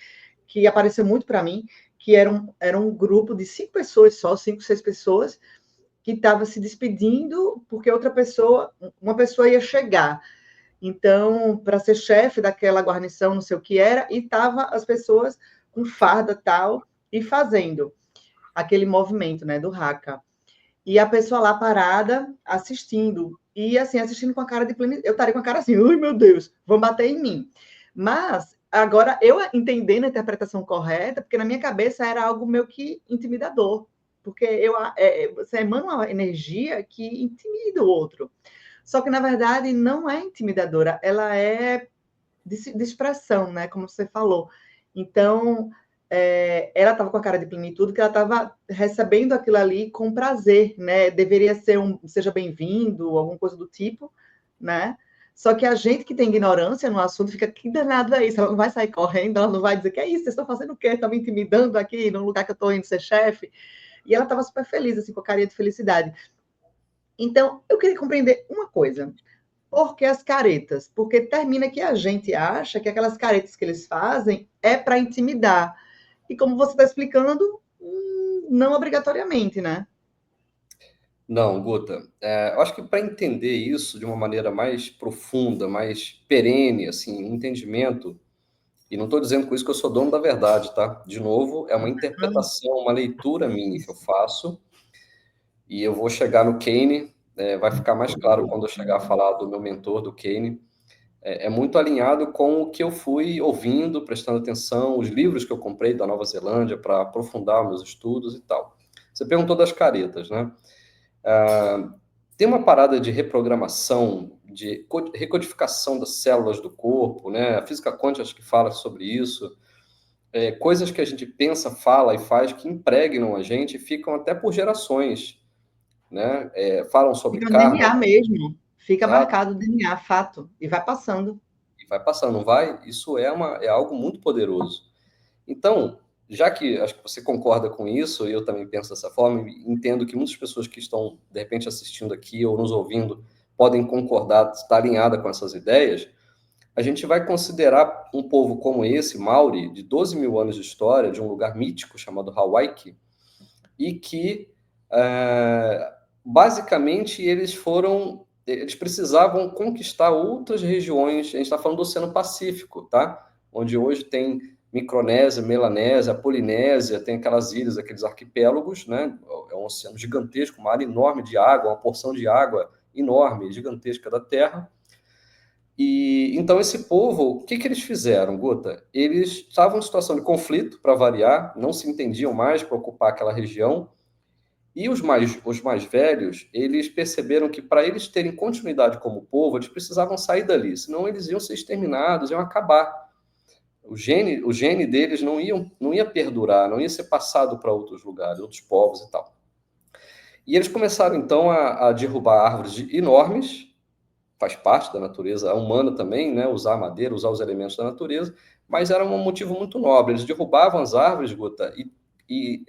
que apareceu muito para mim, que era um grupo de 5 pessoas só, 5, 6 pessoas, que estava se despedindo porque uma pessoa ia chegar. Então, para ser chefe daquela guarnição, não sei o que era, e tava as pessoas com farda tal e fazendo aquele movimento, né, do haka. E a pessoa lá parada assistindo. E assim, assistindo com a cara de plena. Eu estaria com a cara assim, ai meu Deus, vão bater em mim. Mas agora eu entendendo a interpretação correta, porque na minha cabeça era algo meio que intimidador. Porque você emana uma energia que intimida o outro. Só que, na verdade, não é intimidadora, ela é de expressão, né? Como você falou. Então, ela estava com a cara de plenitude, que ela estava recebendo aquilo ali com prazer, né? Deveria ser seja bem-vindo, alguma coisa do tipo, né? Só que a gente que tem ignorância no assunto fica, que danado é isso? Ela não vai sair correndo, ela não vai dizer, que é isso? Vocês estão fazendo o quê? Estão me intimidando aqui no lugar que eu estou indo ser chefe? E ela estava super feliz, assim, com a carinha de felicidade. Então, eu queria compreender uma coisa. Por que as caretas? Porque termina que a gente acha que aquelas caretas que eles fazem é para intimidar. E como você está explicando, não obrigatoriamente, né? Não, Guta, eu acho que para entender isso de uma maneira mais profunda, mais perene, assim, um entendimento, e não estou dizendo com isso que eu sou dono da verdade, tá? De novo, é uma interpretação, uma leitura minha que eu Isso. faço, e eu vou chegar no Keynes, vai ficar mais claro quando eu chegar a falar do meu mentor, do Keynes. É muito alinhado com o que eu fui ouvindo, prestando atenção, os livros que eu comprei da Nova Zelândia para aprofundar meus estudos e tal. Você perguntou das caretas, né? Tem uma parada de reprogramação, de recodificação das células do corpo, né? A física quântica acho que fala sobre isso. Coisas que a gente pensa, fala e faz que impregnam a gente e ficam até por gerações, né? Falam sobre Fica no karma, DNA mesmo. Fica exato, marcado o DNA, fato. E vai passando. e vai passando, não vai? Isso é algo muito poderoso. Então, já que acho que você concorda com isso, e eu também penso dessa forma, e entendo que muitas pessoas que estão, de repente, assistindo aqui ou nos ouvindo podem concordar, estar alinhada com essas ideias, a gente vai considerar um povo como esse, Maori, de 12 mil anos de história, de um lugar mítico chamado Hawaii, e que, basicamente, eles precisavam conquistar outras regiões, a gente está falando do Oceano Pacífico, tá? Onde hoje tem Micronésia, Melanésia, Polinésia, tem aquelas ilhas, aqueles arquipélagos, né? É um oceano gigantesco, uma área enorme de água, uma porção de água enorme, gigantesca da Terra. E então esse povo, o que eles fizeram, Guta? Eles estavam em situação de conflito, para variar, não se entendiam mais para ocupar aquela região. E os mais velhos, eles perceberam que para eles terem continuidade como povo, eles precisavam sair dali, senão eles iam ser exterminados, iam acabar. O gene deles não ia perdurar, não ia ser passado para outros lugares, outros povos e tal. E eles começaram então a derrubar árvores enormes, faz parte da natureza humana também, né? Usar a madeira, usar os elementos da natureza, mas era um motivo muito nobre. Eles derrubavam as árvores, Guta, e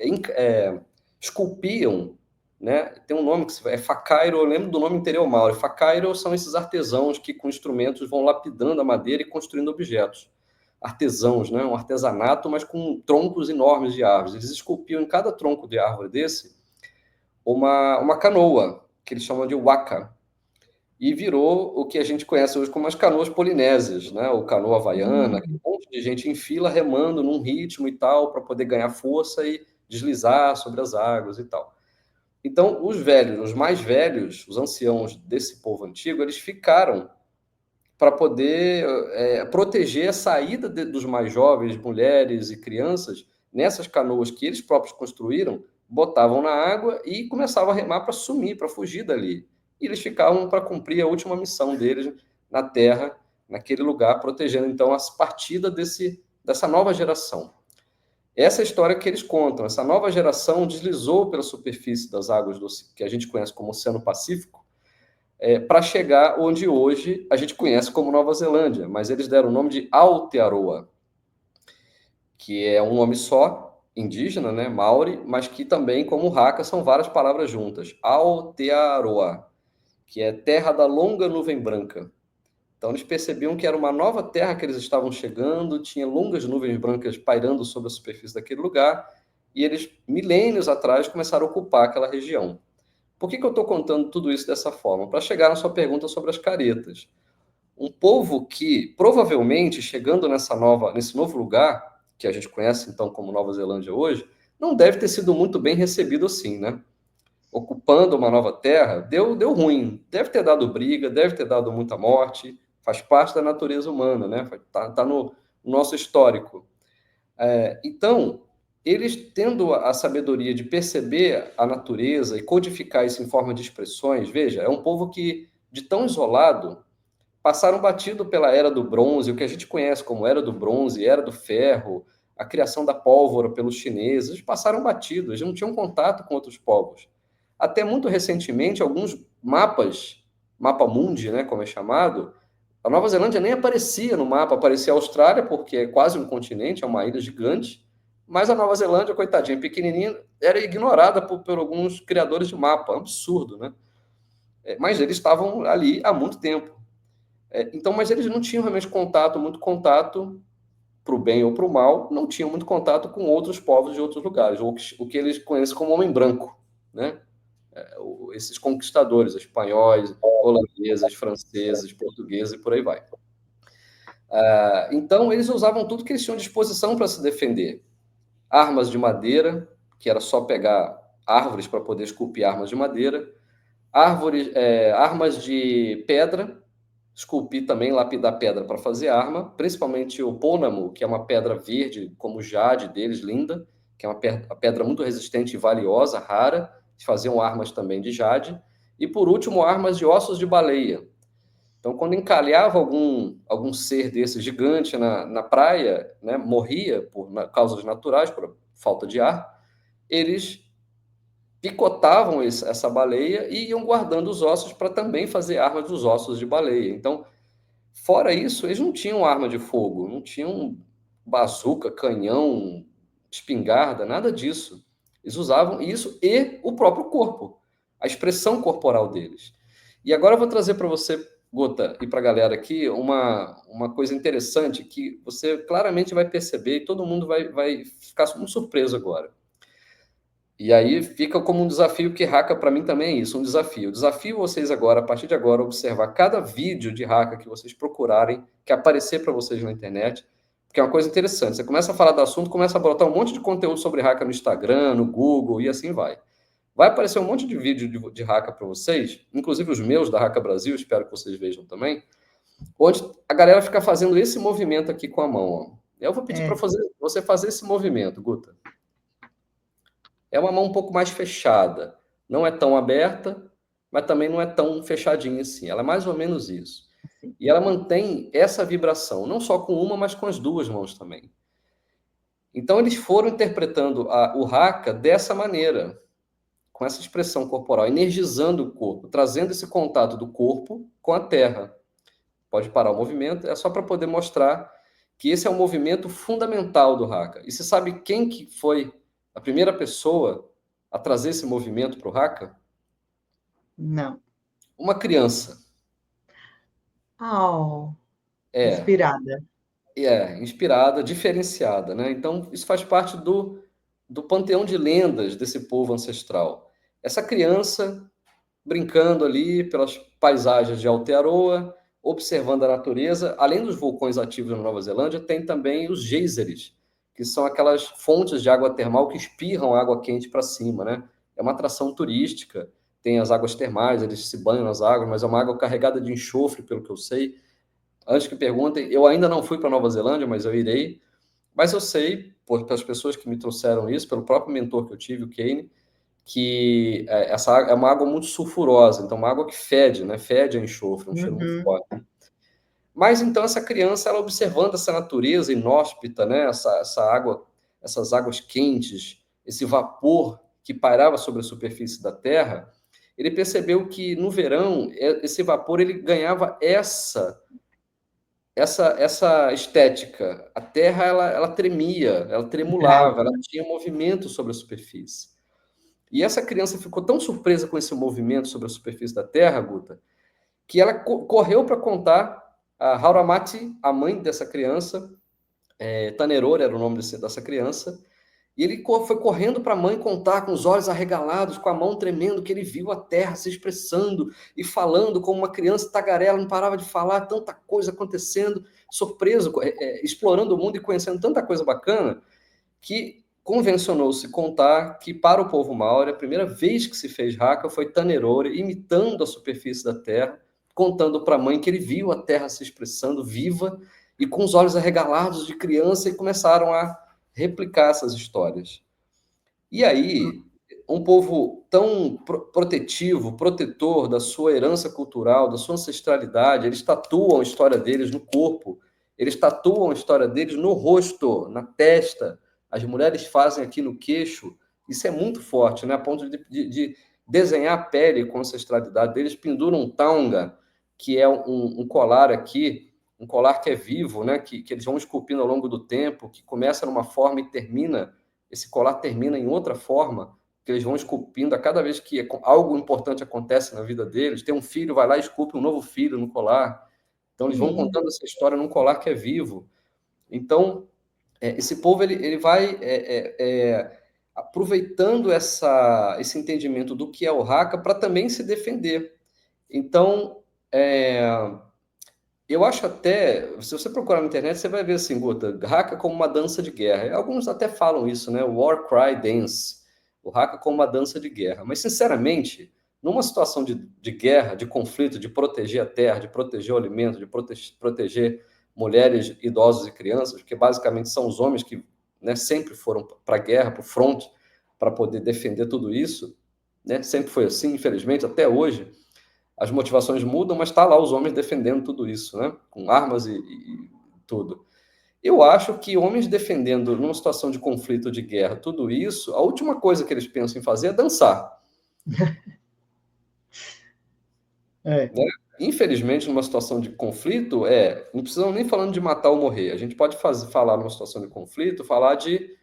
esculpiam, né? Tem um nome que é facairo, eu lembro do nome interior maori. Facairo são esses artesãos que com instrumentos vão lapidando a madeira e construindo objetos. Artesãos, né? Um artesanato, mas com troncos enormes de árvores. Eles esculpiam em cada tronco de árvore desse uma canoa, que eles chamam de waka, e virou o que a gente conhece hoje como as canoas polinésias, né? O canoa havaiana, que um monte de gente em fila remando num ritmo e tal, para poder ganhar força e deslizar sobre as águas e tal. Então, os velhos, os mais velhos, os anciãos desse povo antigo, eles ficaram para poder proteger a saída dos mais jovens, mulheres e crianças, nessas canoas que eles próprios construíram, botavam na água e começavam a remar para sumir, para fugir dali. E eles ficavam para cumprir a última missão deles na Terra, naquele lugar, protegendo então a partida dessa nova geração. Essa é a história que eles contam. Essa nova geração deslizou pela superfície das águas que a gente conhece como Oceano Pacífico, para chegar onde hoje a gente conhece como Nova Zelândia, mas eles deram o nome de Aotearoa, que é um nome só, indígena, né, Maori, mas que também, como Haka, são várias palavras juntas. Aotearoa, que é terra da longa nuvem branca. Então eles percebiam que era uma nova terra que eles estavam chegando, tinha longas nuvens brancas pairando sobre a superfície daquele lugar, e eles, milênios atrás, começaram a ocupar aquela região. Por que eu estou contando tudo isso dessa forma? Para chegar na sua pergunta sobre as caretas. Um povo que, provavelmente, chegando nesse novo lugar, que a gente conhece então como Nova Zelândia hoje, não deve ter sido muito bem recebido assim, né? Ocupando uma nova terra, deu ruim. Deve ter dado briga, deve ter dado muita morte, faz parte da natureza humana, né? Tá no nosso histórico. Então, eles tendo a sabedoria de perceber a natureza e codificar isso em forma de expressões, veja, é um povo que, de tão isolado, passaram batido pela Era do Bronze, o que a gente conhece como Era do Bronze, Era do Ferro, a criação da pólvora pelos chineses, eles passaram batidos, eles não tinham contato com outros povos. Até muito recentemente, alguns mapa mundi, né, como é chamado, a Nova Zelândia nem aparecia no mapa, aparecia a Austrália, porque é quase um continente, é uma ilha gigante, mas a Nova Zelândia, coitadinha, pequenininha, era ignorada por alguns criadores de mapa, absurdo, né? Mas eles estavam ali há muito tempo. Então, mas eles não tinham realmente muito contato, para o bem ou para o mal, não tinham muito contato com outros povos de outros lugares, ou o que eles conhecem como homem branco, né? Esses conquistadores, espanhóis, holandeses, franceses, portugueses e por aí vai. Então, eles usavam tudo que eles tinham à disposição para se defender. Armas de madeira, que era só pegar árvores para poder esculpir armas de madeira, armas de pedra, esculpir também, lapidar pedra para fazer arma, principalmente o pônamo, que é uma pedra verde, como o jade deles, linda, que é uma pedra muito resistente e valiosa, rara, faziam armas também de jade, e por último, armas de ossos de baleia. Então, quando encalhava algum ser desse gigante na praia, né, morria por causas naturais, por falta de ar, eles picotavam essa baleia e iam guardando os ossos para também fazer armas dos ossos de baleia. Então, fora isso, eles não tinham arma de fogo, não tinham bazuca, canhão, espingarda, nada disso. Eles usavam isso e o próprio corpo, a expressão corporal deles. E agora eu vou trazer para você, Gota, e para a galera aqui, uma coisa interessante que você claramente vai perceber e todo mundo vai ficar muito surpreso agora. E aí fica como um desafio, que Haka para mim também é isso, um desafio. Desafio vocês agora, a partir de agora, observar cada vídeo de Haka que vocês procurarem, que aparecer para vocês na internet, porque é uma coisa interessante. Você começa a falar do assunto, começa a botar um monte de conteúdo sobre Haka no Instagram, no Google e assim vai. Vai aparecer um monte de vídeo de Haka para vocês, inclusive os meus da Haka Brasil, espero que vocês vejam também, onde a galera fica fazendo esse movimento aqui com a mão. Ó. Eu vou pedir para você fazer esse movimento, Guta. É uma mão um pouco mais fechada. Não é tão aberta, mas também não é tão fechadinha assim. Ela é mais ou menos isso. E ela mantém essa vibração, não só com uma, mas com as duas mãos também. Então, eles foram interpretando o Haka dessa maneira, com essa expressão corporal, energizando o corpo, trazendo esse contato do corpo com a terra. Pode parar o movimento, é só para poder mostrar que esse é um movimento fundamental do Haka. E você sabe quem que foi a primeira pessoa a trazer esse movimento para o Haka? Não. Uma criança. Inspirada. Inspirada, diferenciada, né? Então, isso faz parte do panteão de lendas desse povo ancestral. Essa criança brincando ali pelas paisagens de Aotearoa, observando a natureza. Além dos vulcões ativos na Nova Zelândia, tem também os geysers, que são aquelas fontes de água termal que espirram água quente para cima, né? É uma atração turística, tem as águas termais, eles se banham nas águas, mas é uma água carregada de enxofre, pelo que eu sei. Antes que perguntem, eu ainda não fui para Nova Zelândia, mas eu irei. Mas eu sei, pelas pessoas que me trouxeram isso, pelo próprio mentor que eu tive, o Kane, que essa água é uma água muito sulfurosa, então uma água que fede, né? Fede a enxofre, um cheiro muito Uhum. forte. Mas então essa criança, ela observando essa natureza inóspita, né? Essa água, essas águas quentes, esse vapor que pairava sobre a superfície da Terra, ele percebeu que no verão esse vapor ele ganhava essa estética. A Terra ela tremia, ela tremulava, ela Vibrava. tinha movimento sobre a superfície. E essa criança ficou tão surpresa com esse movimento sobre a superfície da Terra, Guta, que ela correu para contar a Hauramati, a mãe dessa criança, Taneror era o nome dessa criança, e ele foi correndo para a mãe contar com os olhos arregalados, com a mão tremendo, que ele viu a terra se expressando e falando como uma criança tagarela, não parava de falar, tanta coisa acontecendo, surpreso, explorando o mundo e conhecendo tanta coisa bacana, que convencionou-se contar que para o povo maori, a primeira vez que se fez haka foi Taneror, imitando a superfície da terra, contando para a mãe que ele viu a terra se expressando viva e com os olhos arregalados de criança e começaram a replicar essas histórias. E aí, um povo tão protetivo, protetor da sua herança cultural, da sua ancestralidade, eles tatuam a história deles no corpo, eles tatuam a história deles no rosto, na testa. As mulheres fazem aqui no queixo. Isso é muito forte, né? A ponto de desenhar a pele com a ancestralidade deles. Penduram um taonga, que é um colar aqui, um colar que é vivo, né? Que eles vão esculpindo ao longo do tempo, que começa numa forma e termina, esse colar termina em outra forma, que eles vão esculpindo a cada vez que algo importante acontece na vida deles. Tem um filho, vai lá e esculpe um novo filho no colar. Então, Que eles vão lindo. contando essa história num colar que é vivo. Então, esse povo ele vai aproveitando esse entendimento do que é o haka para também se defender. Então, eu acho até, se você procurar na internet, você vai ver assim, Guta, haka como uma dança de guerra. Alguns até falam isso, né? War Cry Dance. O haka como uma dança de guerra. Mas, sinceramente, numa situação de guerra, de conflito, de proteger a terra, de proteger o alimento, de proteger mulheres, idosos e crianças, porque basicamente são os homens que, né, sempre foram para a guerra, para o front, para poder defender tudo isso, né? Sempre foi assim, infelizmente, até hoje. As motivações mudam, mas está lá os homens defendendo tudo isso, né? Com armas e tudo. Eu acho que homens defendendo numa situação de conflito, de guerra, tudo isso, a última coisa que eles pensam em fazer é dançar. É, Né? Infelizmente, numa situação de conflito, não precisamos nem falando de matar ou morrer. A gente pode falar numa situação de conflito, falar de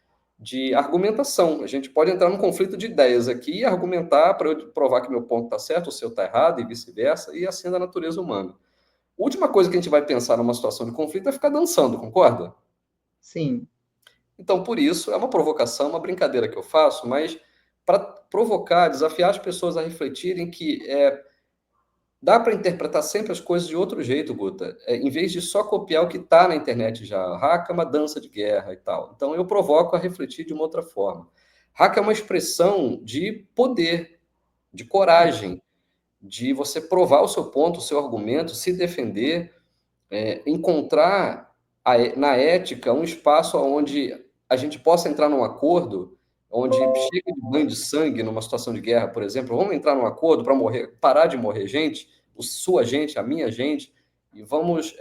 argumentação. A gente pode entrar num conflito de ideias aqui e argumentar para eu provar que meu ponto está certo, o seu está errado e vice-versa, e assim é da natureza humana. A última coisa que a gente vai pensar numa situação de conflito é ficar dançando, concorda? sim. Então, por isso, é uma provocação, uma brincadeira que eu faço, mas para provocar, desafiar as pessoas a refletirem que dá para interpretar sempre as coisas de outro jeito, Guta, em vez de só copiar o que está na internet já. Haka é uma dança de guerra e tal. Então, eu provoco a refletir de uma outra forma. Haka é uma expressão de poder, de coragem, de você provar o seu ponto, o seu argumento, se defender, encontrar na ética um espaço onde a gente possa entrar num acordo, onde chega de banho de sangue numa situação de guerra, por exemplo, vamos entrar num acordo para morrer, parar de morrer gente, a sua gente, a minha gente, e vamos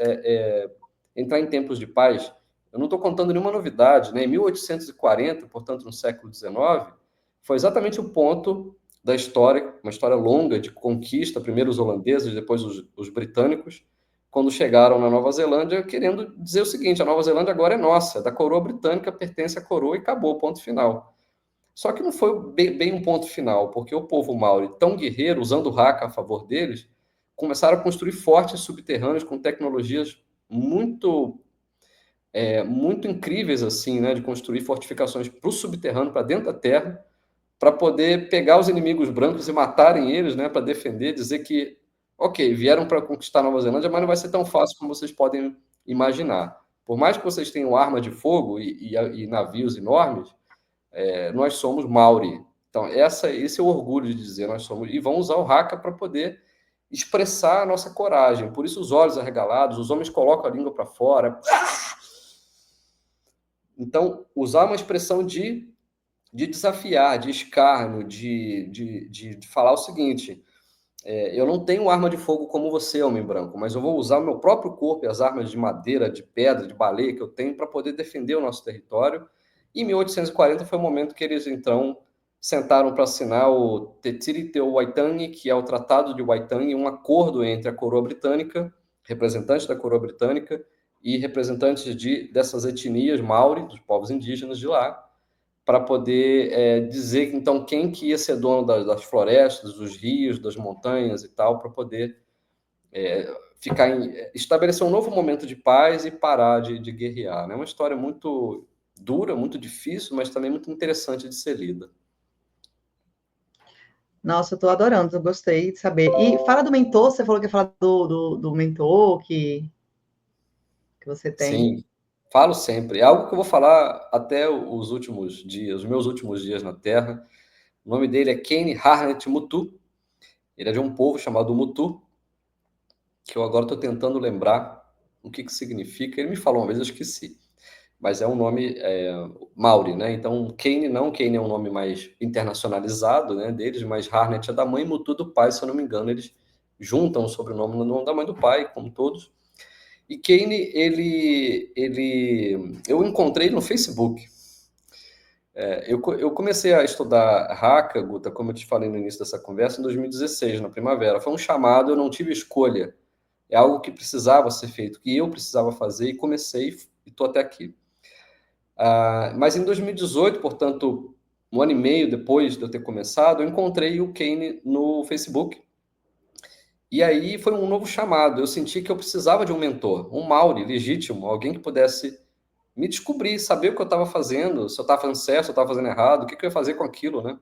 entrar em tempos de paz. Eu não estou contando nenhuma novidade, né? Em 1840, portanto, no século XIX, foi exatamente o ponto da história, uma história longa de conquista, primeiro os holandeses, depois os britânicos, quando chegaram na Nova Zelândia, querendo dizer o seguinte: a Nova Zelândia agora é nossa, é da coroa britânica, pertence à coroa e acabou, ponto final. Só que não foi bem um ponto final, porque o povo maori, tão guerreiro, usando o haka a favor deles, começaram a construir fortes subterrâneos com tecnologias muito incríveis, assim, né, de construir fortificações para o subterrâneo, para dentro da terra, para poder pegar os inimigos brancos e matarem eles, né, para defender, dizer que, ok, vieram para conquistar Nova Zelândia, mas não vai ser tão fácil como vocês podem imaginar. Por mais que vocês tenham arma de fogo e navios enormes, nós somos Maori. Então, esse é o orgulho de dizer nós somos. E vão usar o haka para poder expressar a nossa coragem. Por isso, os olhos arregalados, os homens colocam a língua para fora. Então, usar uma expressão de desafiar, de escárnio, de falar o seguinte: eu não tenho arma de fogo como você, homem branco, mas eu vou usar o meu próprio corpo e as armas de madeira, de pedra, de baleia que eu tenho para poder defender o nosso território. E em 1840 foi o momento que eles, então, sentaram para assinar o Te Tiri Te Waitangi, que é o Tratado de Waitangi, um acordo entre a coroa britânica, representantes da coroa britânica, e representantes dessas etnias Maori, dos povos indígenas de lá, para poder dizer, então, quem que ia ser dono das florestas, dos rios, das montanhas e tal, para poder estabelecer um novo momento de paz e parar de guerrear. É uma história muito dura, muito difícil, mas também muito interessante de ser lida. Nossa, eu tô adorando, eu gostei de saber. E fala do mentor, você falou que ia falar do mentor que você tem. Sim, falo sempre. É algo que eu vou falar até os últimos dias, os meus últimos dias na Terra. O nome dele é Kane Harnett Mutu. Ele é de um povo chamado Mutu, que eu agora estou tentando lembrar o que significa. Ele me falou uma vez, eu esqueci. Mas é um nome Maori, né? Então, Kane não. Kane é um nome mais internacionalizado, né, deles, mas Harnett é da mãe e Mutu do pai, se eu não me engano. Eles juntam o sobrenome no nome da mãe do pai, como todos. E Kane, eu encontrei no Facebook. Eu comecei a estudar Haka, Guta, como eu te falei no início dessa conversa, em 2016, na primavera. Foi um chamado, eu não tive escolha. É algo que precisava ser feito, que eu precisava fazer, e comecei e estou até aqui. Mas em 2018, portanto, um ano e meio depois de eu ter começado, eu encontrei o Kane no Facebook. E aí foi um novo chamado. Eu senti que eu precisava de um mentor, um Maori legítimo, alguém que pudesse me descobrir, saber o que eu estava fazendo, se eu estava fazendo certo, se eu estava fazendo errado, o que eu ia fazer com aquilo, né?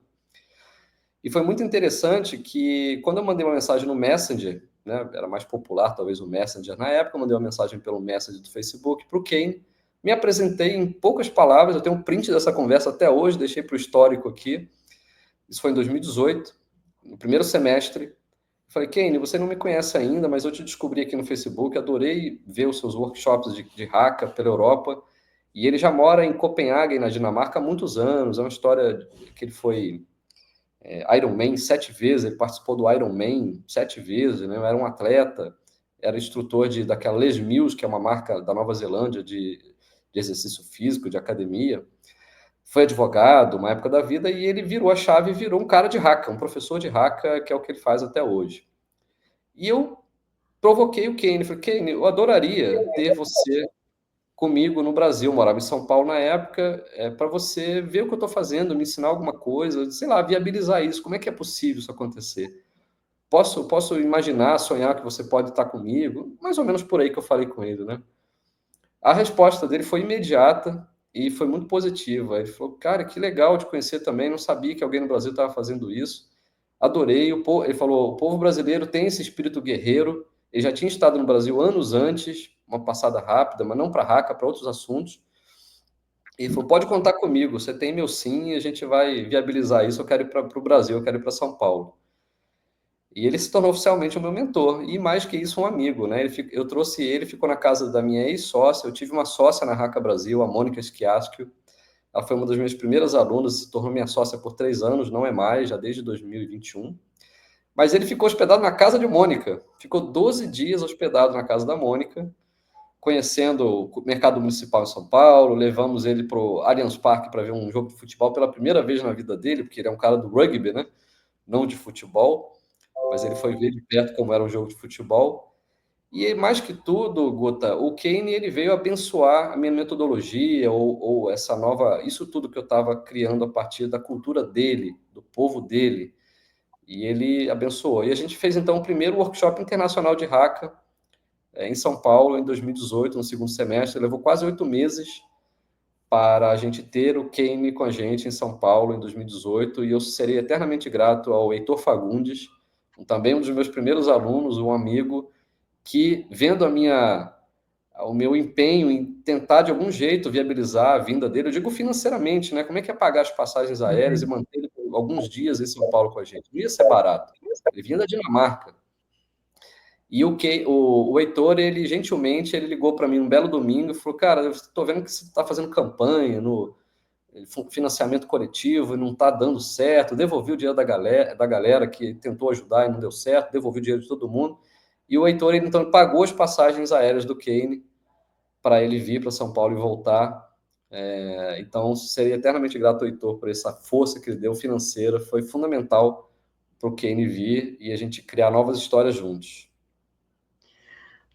E foi muito interessante que quando eu mandei uma mensagem no Messenger, né, era mais popular talvez o Messenger na época, eu mandei uma mensagem pelo Messenger do Facebook para o Kane, me apresentei em poucas palavras, eu tenho um print dessa conversa até hoje, deixei para o histórico aqui, isso foi em 2018, no primeiro semestre. Falei, Kane, você não me conhece ainda, mas eu te descobri aqui no Facebook, adorei ver os seus workshops de Haka pela Europa, e ele já mora em Copenhague, na Dinamarca, há muitos anos, é uma história que ele foi Ironman 7 vezes, ele participou do Ironman 7 vezes, né? Era um atleta, era instrutor daquela Les Mills, que é uma marca da Nova Zelândia de exercício físico, de academia, foi advogado, uma época da vida, e ele virou a chave e virou um cara de Haka, um professor de Haka, que é o que ele faz até hoje. E eu provoquei o Kane, falei, Kane, eu adoraria ter você comigo no Brasil, eu morava em São Paulo na época, para você ver o que eu estou fazendo, me ensinar alguma coisa, sei lá, viabilizar isso, como é que é possível isso acontecer? Posso imaginar, sonhar que você pode estar comigo? Mais ou menos por aí que eu falei com ele, né? A resposta dele foi imediata e foi muito positiva. Ele falou, cara, que legal de conhecer também, não sabia que alguém no Brasil estava fazendo isso. Adorei. Ele falou, o povo brasileiro tem esse espírito guerreiro. Ele já tinha estado no Brasil anos antes, uma passada rápida, mas não para Haka, para outros assuntos. E ele falou, pode contar comigo, você tem meu sim, a gente vai viabilizar isso, eu quero ir para o Brasil, eu quero ir para São Paulo. E ele se tornou oficialmente o meu mentor, e mais que isso, um amigo, né? Eu trouxe ele, ficou na casa da minha ex-sócia, eu tive uma sócia na Haka Brasil, a Mônica Schiaschio, ela foi uma das minhas primeiras alunas, se tornou minha sócia por 3 anos, não é mais, já desde 2021. Mas ele ficou hospedado na casa de Mônica, ficou 12 dias hospedado na casa da Mônica, conhecendo o mercado municipal em São Paulo, levamos ele para o Allianz Parque para ver um jogo de futebol pela primeira vez na vida dele, porque ele é um cara do rugby, né? Não de futebol, mas ele foi ver de perto como era um jogo de futebol. E mais que tudo, Guta, o Kane ele veio abençoar a minha metodologia ou essa nova, isso tudo que eu estava criando a partir da cultura dele, do povo dele. E ele abençoou. E a gente fez então o primeiro workshop internacional de Haka em São Paulo em 2018, no segundo semestre. Levou quase 8 meses para a gente ter o Kane com a gente em São Paulo em 2018. E eu serei eternamente grato ao Heitor Fagundes, também um dos meus primeiros alunos, um amigo que, vendo o meu empenho em tentar, de algum jeito, viabilizar a vinda dele. Eu digo financeiramente, né? Como é que é pagar as passagens aéreas e manter ele por alguns dias em São Paulo com a gente? Não ia ser barato. Ele vinha da Dinamarca. E o Heitor, ele gentilmente, ele ligou para mim um belo domingo e falou, cara, eu estou vendo que você está fazendo campanha no financiamento coletivo e não está dando certo, devolvi o dinheiro da galera que tentou ajudar e não deu certo, devolvi o dinheiro de todo mundo. E o Heitor, ele, então, pagou as passagens aéreas do Kane para ele vir para São Paulo e voltar. Então, seria eternamente grato ao Heitor por essa força que ele deu financeira. Foi fundamental para o Kane vir e a gente criar novas histórias juntos.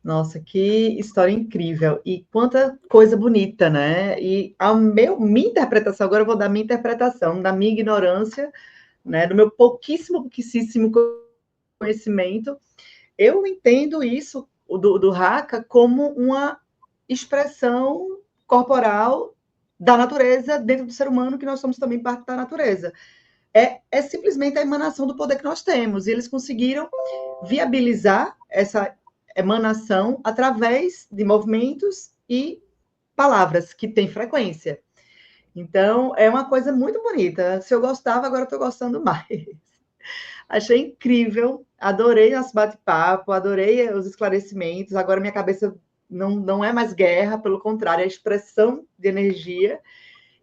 Nossa, que história incrível. E quanta coisa bonita, né? E minha interpretação, agora eu vou dar minha interpretação, da minha ignorância, né? Do meu pouquíssimo conhecimento. Eu entendo isso, do Haka, como uma expressão corporal da natureza dentro do ser humano, que nós somos também parte da natureza. É simplesmente a emanação do poder que nós temos. E eles conseguiram viabilizar essa emanação através de movimentos e palavras que têm frequência. Então, é uma coisa muito bonita. Se eu gostava, agora eu estou gostando mais. Achei incrível, adorei nosso bate-papo, adorei os esclarecimentos. Agora minha cabeça não é mais guerra, pelo contrário, é expressão de energia.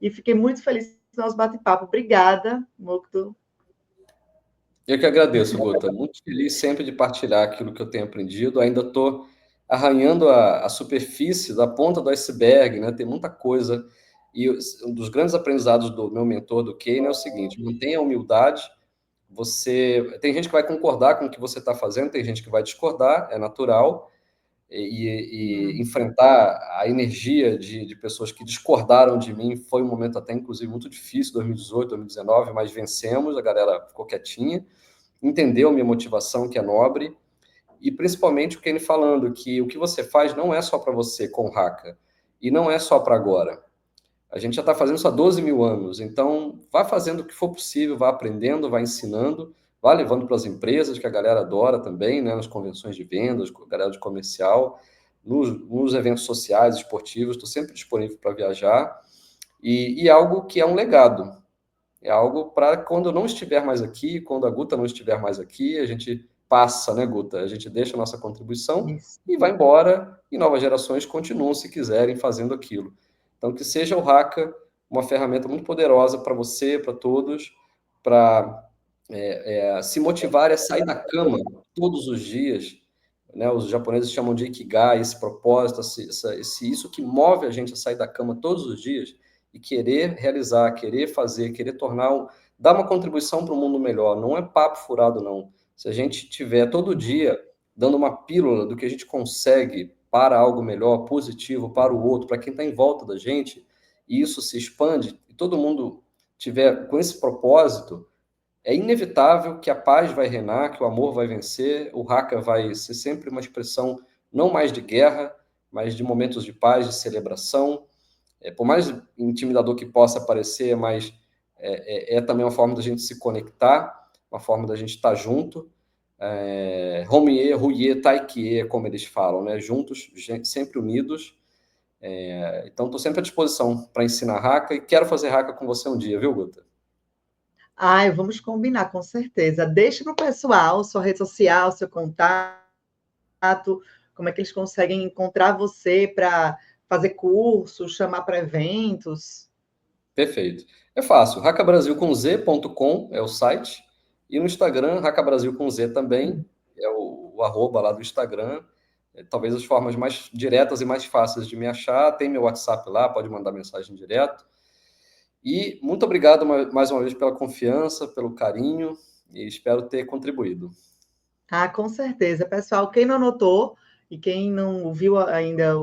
E fiquei muito feliz com o nosso bate-papo. Obrigada, Mocto. Eu que agradeço, Guta. Muito feliz sempre de partilhar aquilo que eu tenho aprendido. Ainda estou arranhando a superfície da ponta do iceberg, né? Tem muita coisa. E um dos grandes aprendizados do meu mentor, do Kane, é o seguinte: mantenha a humildade. Tem gente que vai concordar com o que você está fazendo, tem gente que vai discordar, é natural. E enfrentar a energia de pessoas que discordaram de mim foi um momento até, inclusive, muito difícil, 2018, 2019, mas vencemos, a galera ficou quietinha, entendeu minha motivação, que é nobre, e principalmente o Kenny falando que o que você faz não é só para você com o Haka, e não é só para agora. A gente já está fazendo isso há 12 mil anos, então vá fazendo o que for possível, vá aprendendo, vá ensinando, vá levando para as empresas, que a galera adora também, né, nas convenções de vendas, com a galera de comercial, nos eventos sociais, esportivos, estou sempre disponível para viajar, e algo que é um legado, é algo para quando eu não estiver mais aqui, quando a Guta não estiver mais aqui, a gente passa, né, Guta? A gente deixa a nossa contribuição Isso. e vai embora, e novas gerações continuam, se quiserem, fazendo aquilo. Então, que seja o Haka uma ferramenta muito poderosa para você, para todos, para se motivar a sair da cama todos os dias, né? Os japoneses chamam de Ikigai, esse propósito, isso que move a gente a sair da cama todos os dias e querer realizar, querer fazer, querer dar uma contribuição para um mundo melhor. Não é papo furado, não. Se a gente tiver todo dia dando uma pílula do que a gente consegue para algo melhor, positivo, para o outro, para quem está em volta da gente, e isso se expande, e todo mundo tiver com esse propósito, é inevitável que a paz vai reinar, que o amor vai vencer, o Haka vai ser sempre uma expressão não mais de guerra, mas de momentos de paz, de celebração. Por mais intimidador que possa parecer, mas é também uma forma da gente se conectar, uma forma da gente estar junto. Romie, Ruye, Taikie, como eles falam, né? Juntos, sempre unidos. Então, estou sempre à disposição para ensinar Haka e quero fazer Haka com você um dia, viu, Guta? Ai, vamos combinar, com certeza. Deixa para o pessoal sua rede social, seu contato, como é que eles conseguem encontrar você para fazer cursos, chamar para eventos. Perfeito. É fácil. hackabrasil.com é o site. E no Instagram, hackabrasil com Z também, é o arroba lá do Instagram. Talvez as formas mais diretas e mais fáceis de me achar. Tem meu WhatsApp lá, pode mandar mensagem direto. E muito obrigado mais uma vez pela confiança, pelo carinho, e espero ter contribuído. Ah, com certeza. Pessoal, quem não anotou e quem não viu ainda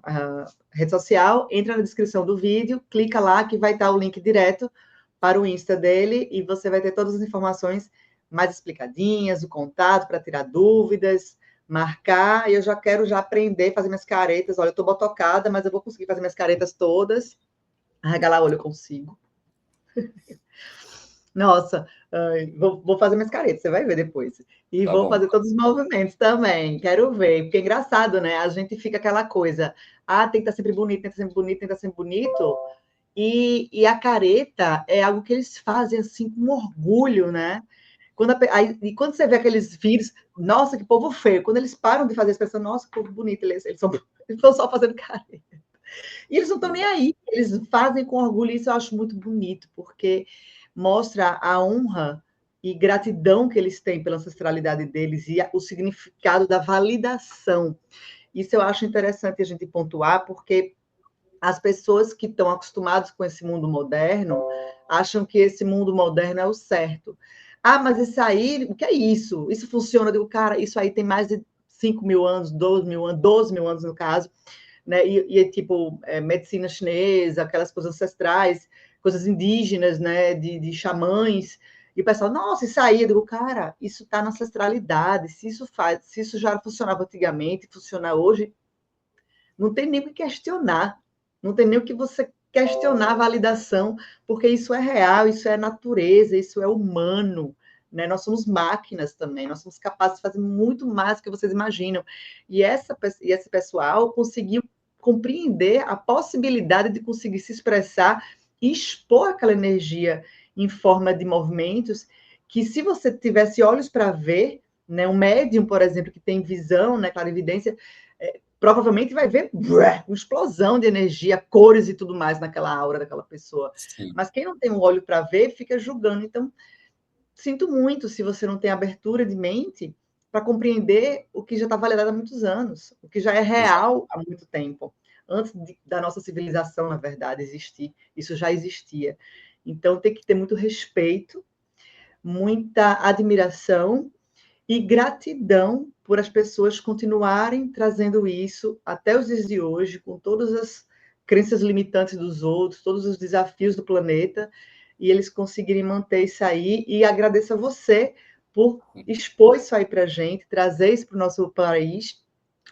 a rede social, entra na descrição do vídeo, clica lá que vai estar o link direto para o Insta dele e você vai ter todas as informações mais explicadinhas, o contato para tirar dúvidas, marcar. E eu já quero aprender a fazer minhas caretas. Olha, eu estou botocada, mas eu vou conseguir fazer minhas caretas todas. Arregalar o olho eu consigo. Nossa, ai, vou fazer minhas caretas, você vai ver depois. E Tá vou bom. fazer todos os movimentos também, quero ver. Porque é engraçado, né? A gente fica aquela coisa, tem que estar sempre bonito, tem que estar sempre bonito, tem que estar sempre bonito. E a careta é algo que eles fazem assim com orgulho, né? E quando você vê aqueles vídeos, nossa, que povo feio. Quando eles param de fazer, as pessoas, nossa, que povo bonito, eles estão só fazendo careta. E eles não estão nem aí, eles fazem com orgulho, isso eu acho muito bonito, porque mostra a honra e gratidão que eles têm pela ancestralidade deles e o significado da validação. Isso eu acho interessante a gente pontuar, porque as pessoas que estão acostumadas com esse mundo moderno acham que esse mundo moderno é o certo. Mas isso aí, o que é isso? Isso funciona? Eu digo, cara, isso aí tem mais de 5 mil anos, 12 mil anos, 12 mil anos no caso, né? Tipo, medicina chinesa, aquelas coisas ancestrais, coisas indígenas, né? De xamãs. E o pessoal, nossa, isso aí, eu digo, cara, isso está na ancestralidade. Se isso já funcionava antigamente, funciona hoje, não tem nem o que questionar, não tem nem o que você questionar a validação, porque isso é real, isso é natureza, isso é humano. Né? Nós somos máquinas também, nós somos capazes de fazer muito mais do que vocês imaginam. E esse pessoal conseguiu compreender a possibilidade de conseguir se expressar e expor aquela energia em forma de movimentos que, se você tivesse olhos para ver, né, um médium, por exemplo, que tem visão, né, clarividência, provavelmente vai ver uma explosão de energia, cores e tudo mais naquela aura daquela pessoa. Sim. Mas quem não tem um olho para ver, fica julgando. Então, sinto muito se você não tem abertura de mente para compreender o que já está validado há muitos anos, o que já é real há muito tempo. Antes da nossa civilização, na verdade, existir, isso já existia. Então, tem que ter muito respeito, muita admiração e gratidão por as pessoas continuarem trazendo isso até os dias de hoje, com todas as crenças limitantes dos outros, todos os desafios do planeta, e eles conseguirem manter isso aí. E agradeço a você por expor isso aí para a gente, trazer isso para o nosso país,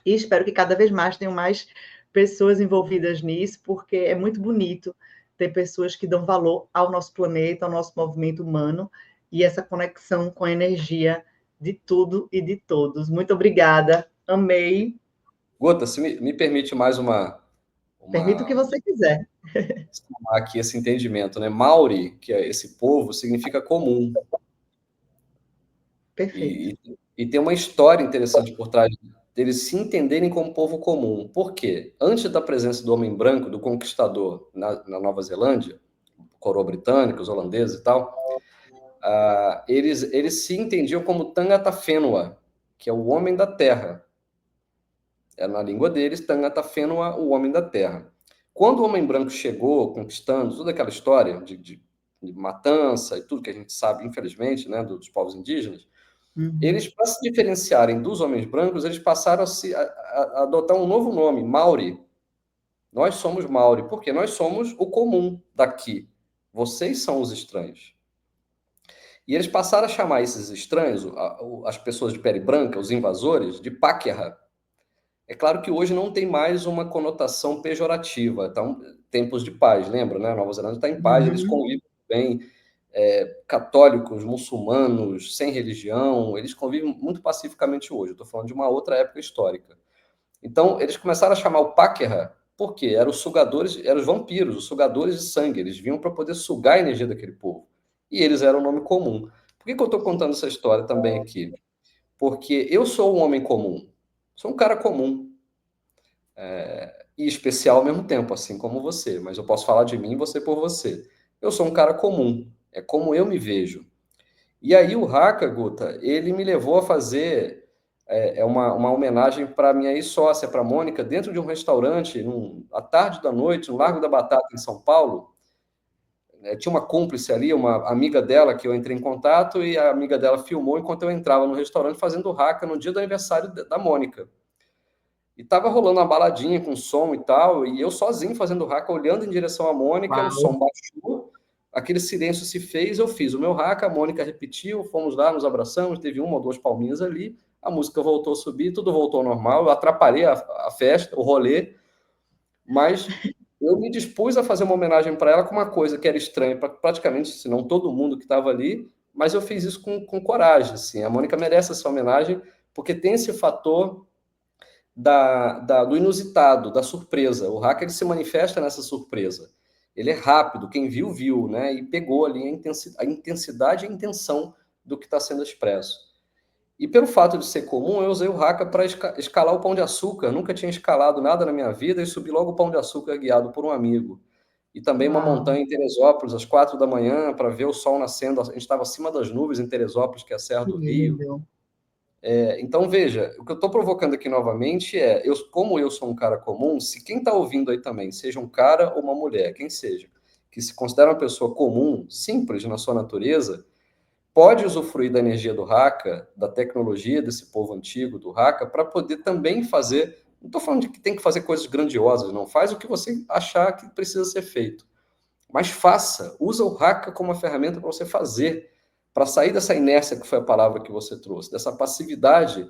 e espero que cada vez mais tenham mais pessoas envolvidas nisso, porque é muito bonito ter pessoas que dão valor ao nosso planeta, ao nosso movimento humano, e essa conexão com a energia de tudo e de todos. Muito obrigada, amei. Gota, se me permite mais Permita o que você quiser. aqui esse entendimento, né? Maori, que é esse povo, significa comum. Perfeito. E tem uma história interessante por trás deles se entenderem como povo comum. Por quê? Antes da presença do homem branco, do conquistador na Nova Zelândia, coroa britânica, os holandeses e tal, eles se entendiam como Tangata Whenua, que é o homem da terra. É na língua deles, Tangata Whenua, o homem da terra. Quando o homem branco chegou, conquistando toda aquela história de matança e tudo que a gente sabe, infelizmente, né, dos povos indígenas, eles, para se diferenciarem dos homens brancos, eles passaram a adotar um novo nome, Maori. Nós somos Maori, porque nós somos o comum daqui. Vocês são os estranhos. E eles passaram a chamar esses estranhos, as pessoas de pele branca, os invasores, de Pakeha. É claro que hoje não tem mais uma conotação pejorativa. Então, tempos de paz, lembra, né? A Nova Zelândia está em paz, eles convivem bem. Católicos, muçulmanos, sem religião, eles convivem muito pacificamente hoje. Estou falando de uma outra época histórica. Então, eles começaram a chamar o Pakeha, porque eram os sugadores, eram os vampiros, os sugadores de sangue. Eles vinham para poder sugar a energia daquele povo. E eles eram o nome comum. Por que eu estou contando essa história também aqui? Porque eu sou um homem comum. Sou um cara comum. E especial ao mesmo tempo, assim como você. Mas eu posso falar de mim e você por você. Eu sou um cara comum. É como eu me vejo. E aí o Haka, Guta, ele me levou a fazer uma homenagem para minha ex-sócia, para a Mônica, dentro de um restaurante, à tarde da noite, no Largo da Batata, em São Paulo. Tinha uma cúmplice ali, uma amiga dela, que eu entrei em contato, e a amiga dela filmou enquanto eu entrava no restaurante fazendo Haka no dia do aniversário da Mônica. E tava rolando uma baladinha com som e tal, e eu sozinho fazendo Haka, olhando em direção à Mônica, o som baixou, aquele silêncio se fez, eu fiz o meu Haka, a Mônica repetiu, fomos lá, nos abraçamos, teve uma ou duas palminhas ali, a música voltou a subir, tudo voltou ao normal, eu atrapalhei a festa, o rolê, mas eu me dispus a fazer uma homenagem para ela com uma coisa que era estranha para praticamente, se não todo mundo que estava ali, mas eu fiz isso com coragem, assim. A Mônica merece essa homenagem porque tem esse fator do inusitado, da surpresa. O hacker ele se manifesta nessa surpresa. Ele é rápido, quem viu, viu, né? E pegou ali a intensidade e a intenção do que está sendo expresso. E pelo fato de ser comum, eu usei o Haka para escalar o Pão de Açúcar. Nunca tinha escalado nada na minha vida e subi logo o Pão de Açúcar guiado por um amigo. E também uma Uau, montanha em Teresópolis, às 4 da manhã, para ver o sol nascendo. A gente estava acima das nuvens em Teresópolis, que é a Serra que do Rio. lindo. Então, veja, o que eu estou provocando aqui novamente é, como eu sou um cara comum, se quem está ouvindo aí também, seja um cara ou uma mulher, quem seja, que se considera uma pessoa comum, simples na sua natureza, pode usufruir da energia do Haka, da tecnologia desse povo antigo do Haka, para poder também fazer. Não estou falando de que tem que fazer coisas grandiosas, não. Faz o que você achar que precisa ser feito. Mas faça, usa o Haka como uma ferramenta para você fazer, para sair dessa inércia que foi a palavra que você trouxe, dessa passividade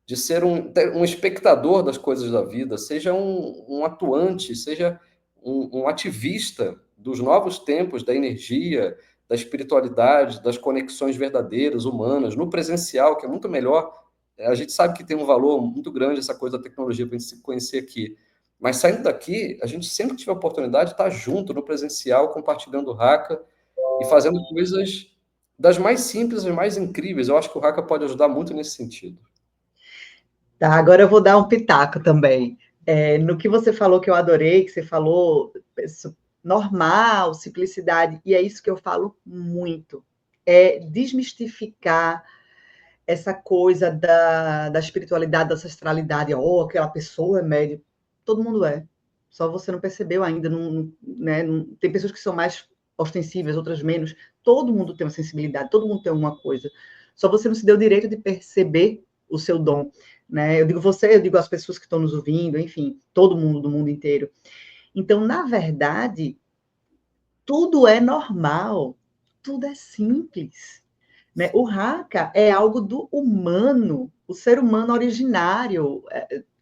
de ser um espectador das coisas da vida, seja um atuante, seja um ativista dos novos tempos, da energia, da espiritualidade, das conexões verdadeiras, humanas, no presencial, que é muito melhor. A gente sabe que tem um valor muito grande essa coisa da tecnologia para a gente se conhecer aqui. Mas saindo daqui, a gente sempre que tiver oportunidade de estar junto no presencial, compartilhando o Haka e fazendo coisas das mais simples e mais incríveis. Eu acho que o Haka pode ajudar muito nesse sentido. Tá, agora eu vou dar um pitaco também. No que você falou que eu adorei, que você falou isso, normal, simplicidade, e é isso que eu falo muito. É desmistificar essa coisa da espiritualidade, da ancestralidade. Oh, aquela pessoa é médium. Todo mundo é. Só você não percebeu ainda. Né, tem pessoas que são mais ostensíveis, outras menos. Todo mundo tem uma sensibilidade, todo mundo tem alguma coisa. Só você não se deu o direito de perceber o seu dom. Né? Eu digo você, eu digo as pessoas que estão nos ouvindo, enfim, todo mundo do mundo inteiro. Então, na verdade, tudo é normal, tudo é simples. Né? O Haka é algo do humano, o ser humano originário,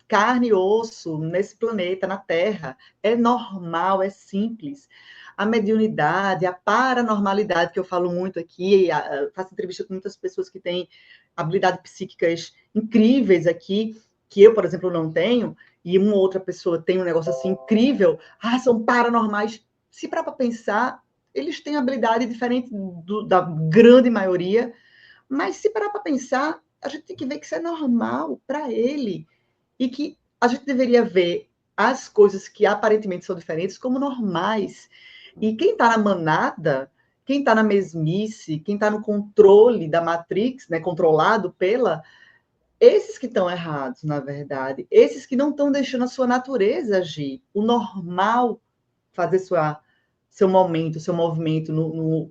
carne e osso, nesse planeta, na Terra. É normal, é simples. A mediunidade, a paranormalidade, que eu falo muito aqui, faço entrevista com muitas pessoas que têm habilidades psíquicas incríveis aqui, que eu, por exemplo, não tenho, e uma outra pessoa tem um negócio assim incrível, são paranormais. Se para pensar, eles têm habilidade diferente da grande maioria, mas se parar para pensar, a gente tem que ver que isso é normal para ele e que a gente deveria ver as coisas que aparentemente são diferentes como normais. E quem está na manada, quem está na mesmice, quem está no controle da Matrix, né, controlado pela, esses que estão errados, na verdade, esses que não estão deixando a sua natureza agir, o normal fazer seu momento, seu movimento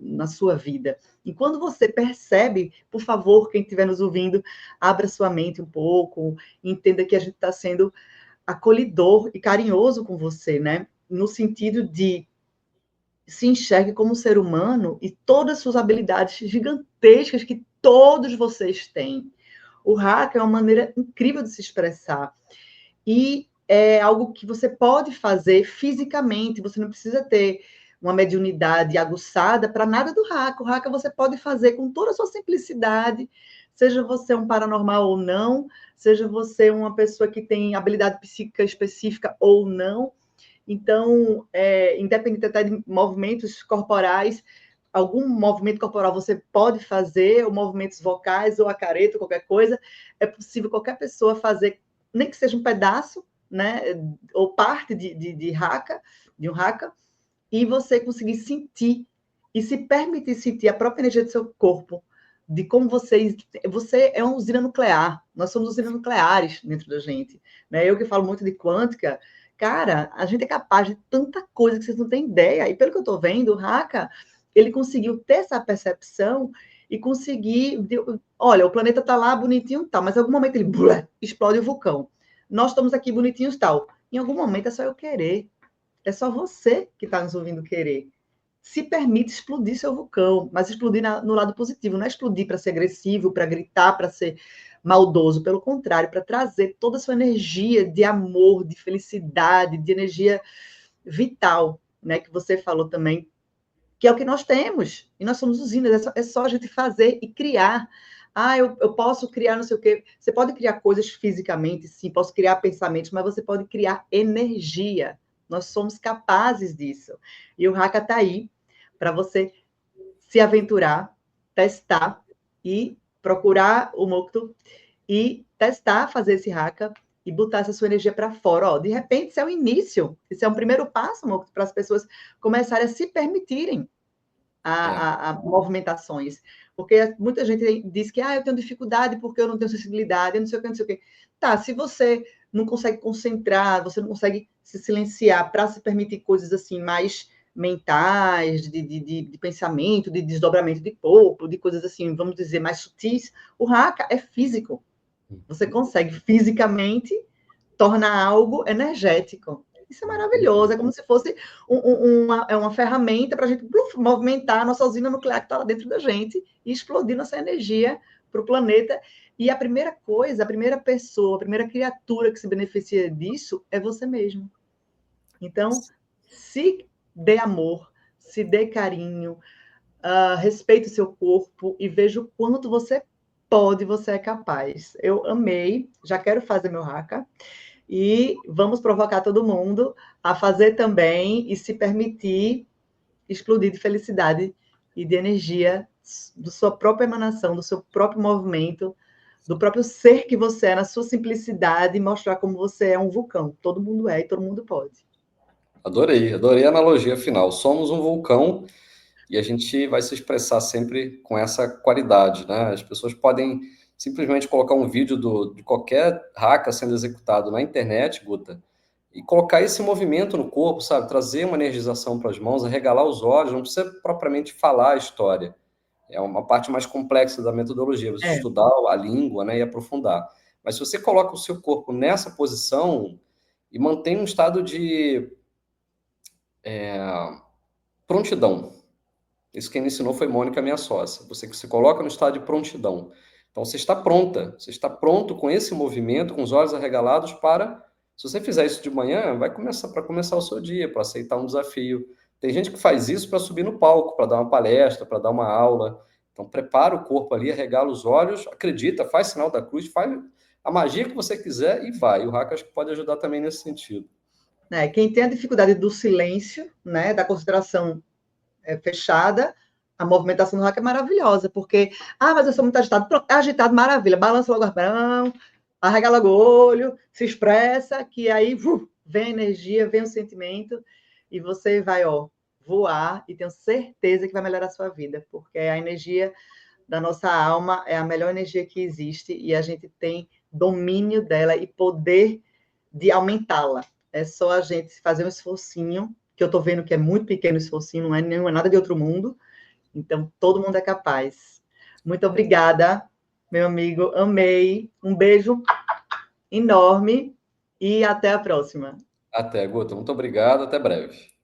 na sua vida. E quando você percebe, por favor, quem estiver nos ouvindo, abra sua mente um pouco, entenda que a gente está sendo acolhedor e carinhoso com você, né? No sentido de se enxergue como ser humano e todas as suas habilidades gigantescas que todos vocês têm. O hack é uma maneira incrível de se expressar. E é algo que você pode fazer fisicamente, você não precisa ter uma mediunidade aguçada para nada do Haka. O Haka você pode fazer com toda a sua simplicidade, seja você um paranormal ou não, seja você uma pessoa que tem habilidade psíquica específica ou não. Então, independente até de movimentos corporais, algum movimento corporal você pode fazer, ou movimentos vocais, ou a careta, qualquer coisa, é possível qualquer pessoa fazer, nem que seja um pedaço, né, ou parte de Haka, de um Haka, e você conseguir sentir, e se permitir sentir a própria energia do seu corpo, de como você é uma usina nuclear, nós somos usinas nucleares dentro da gente. Né? Eu que falo muito de quântica, cara, a gente é capaz de tanta coisa que vocês não têm ideia, e pelo que eu estou vendo, o Haka, ele conseguiu ter essa percepção e conseguir, olha, o planeta está lá bonitinho, tal, mas em algum momento ele explode o vulcão. Nós estamos aqui bonitinhos, tal. Em algum momento é só eu querer. É só você que está nos ouvindo querer. Se permite explodir seu vulcão, mas explodir no lado positivo, não é explodir para ser agressivo, para gritar, para ser maldoso, pelo contrário, para trazer toda a sua energia de amor, de felicidade, de energia vital, né, que você falou também, que é o que nós temos, e nós somos usinas, é só a gente fazer e criar. Ah, eu posso criar não sei o quê. Você pode criar coisas fisicamente, sim, posso criar pensamentos, mas você pode criar energia. Nós somos capazes disso. E o Haka está aí para você se aventurar, testar e procurar o Mokto e testar, fazer esse Haka e botar essa sua energia para fora. Ó, de repente, isso é o início, isso é um primeiro passo, Mokto, para as pessoas começarem a se permitirem a movimentações. Porque muita gente diz que eu tenho dificuldade porque eu não tenho sensibilidade, eu não sei o que, não sei o que. Tá, se você não consegue concentrar, você não consegue se silenciar para se permitir coisas assim mais mentais, de pensamento, de desdobramento de corpo, de coisas assim, vamos dizer, mais sutis, o Haka é físico. Você consegue fisicamente tornar algo energético. Isso é maravilhoso, é como se fosse uma ferramenta para a gente movimentar a nossa usina nuclear que está lá dentro da gente e explodir nossa energia para o planeta. E a primeira coisa, a primeira pessoa, a primeira criatura que se beneficia disso é você mesmo. Então, se dê amor, se dê carinho, respeite o seu corpo e veja o quanto você pode, você é capaz. Eu amei, já quero fazer meu Haka. E vamos provocar todo mundo a fazer também e se permitir explodir de felicidade e de energia da sua própria emanação, do seu próprio movimento, do próprio ser que você é, na sua simplicidade, e mostrar como você é um vulcão. Todo mundo é e todo mundo pode. Adorei a analogia final. Somos um vulcão e a gente vai se expressar sempre com essa qualidade, né? As pessoas podem simplesmente colocar um vídeo de qualquer haka sendo executado na internet, Guta, e colocar esse movimento no corpo, sabe? Trazer uma energização para as mãos, arregalar os olhos, não precisa propriamente falar a história. É uma parte mais complexa da metodologia, você estudar a língua, né, e aprofundar. Mas se você coloca o seu corpo nessa posição e mantém um estado de prontidão. Isso quem me ensinou foi Mônica, minha sócia. Você que se coloca no estado de prontidão. Então você está pronta, você está pronto com esse movimento, com os olhos arregalados para, se você fizer isso de manhã, vai começar para começar o seu dia, para aceitar um desafio. Tem gente que faz isso para subir no palco, para dar uma palestra, para dar uma aula. Então prepara o corpo ali, arregala os olhos, acredita, faz sinal da cruz, faz a magia que você quiser e vai. O Haka acho que pode ajudar também nesse sentido. Quem tem a dificuldade do silêncio, né, da concentração fechada, a movimentação do Haka é maravilhosa, porque, mas eu sou muito agitado. Pronto, é agitado, maravilha, balança logo as mãos, arregala o olho, se expressa, que aí vem a energia, vem o sentimento, e você vai, voar, e tenho certeza que vai melhorar a sua vida, porque a energia da nossa alma é a melhor energia que existe, e a gente tem domínio dela e poder de aumentá-la. É só a gente fazer um esforcinho, que eu estou vendo que é muito pequeno o esforcinho, não é nada de outro mundo. Então, todo mundo é capaz. Muito obrigada, meu amigo. Amei. Um beijo enorme e até a próxima. Até, Guto. Muito obrigado. Até breve.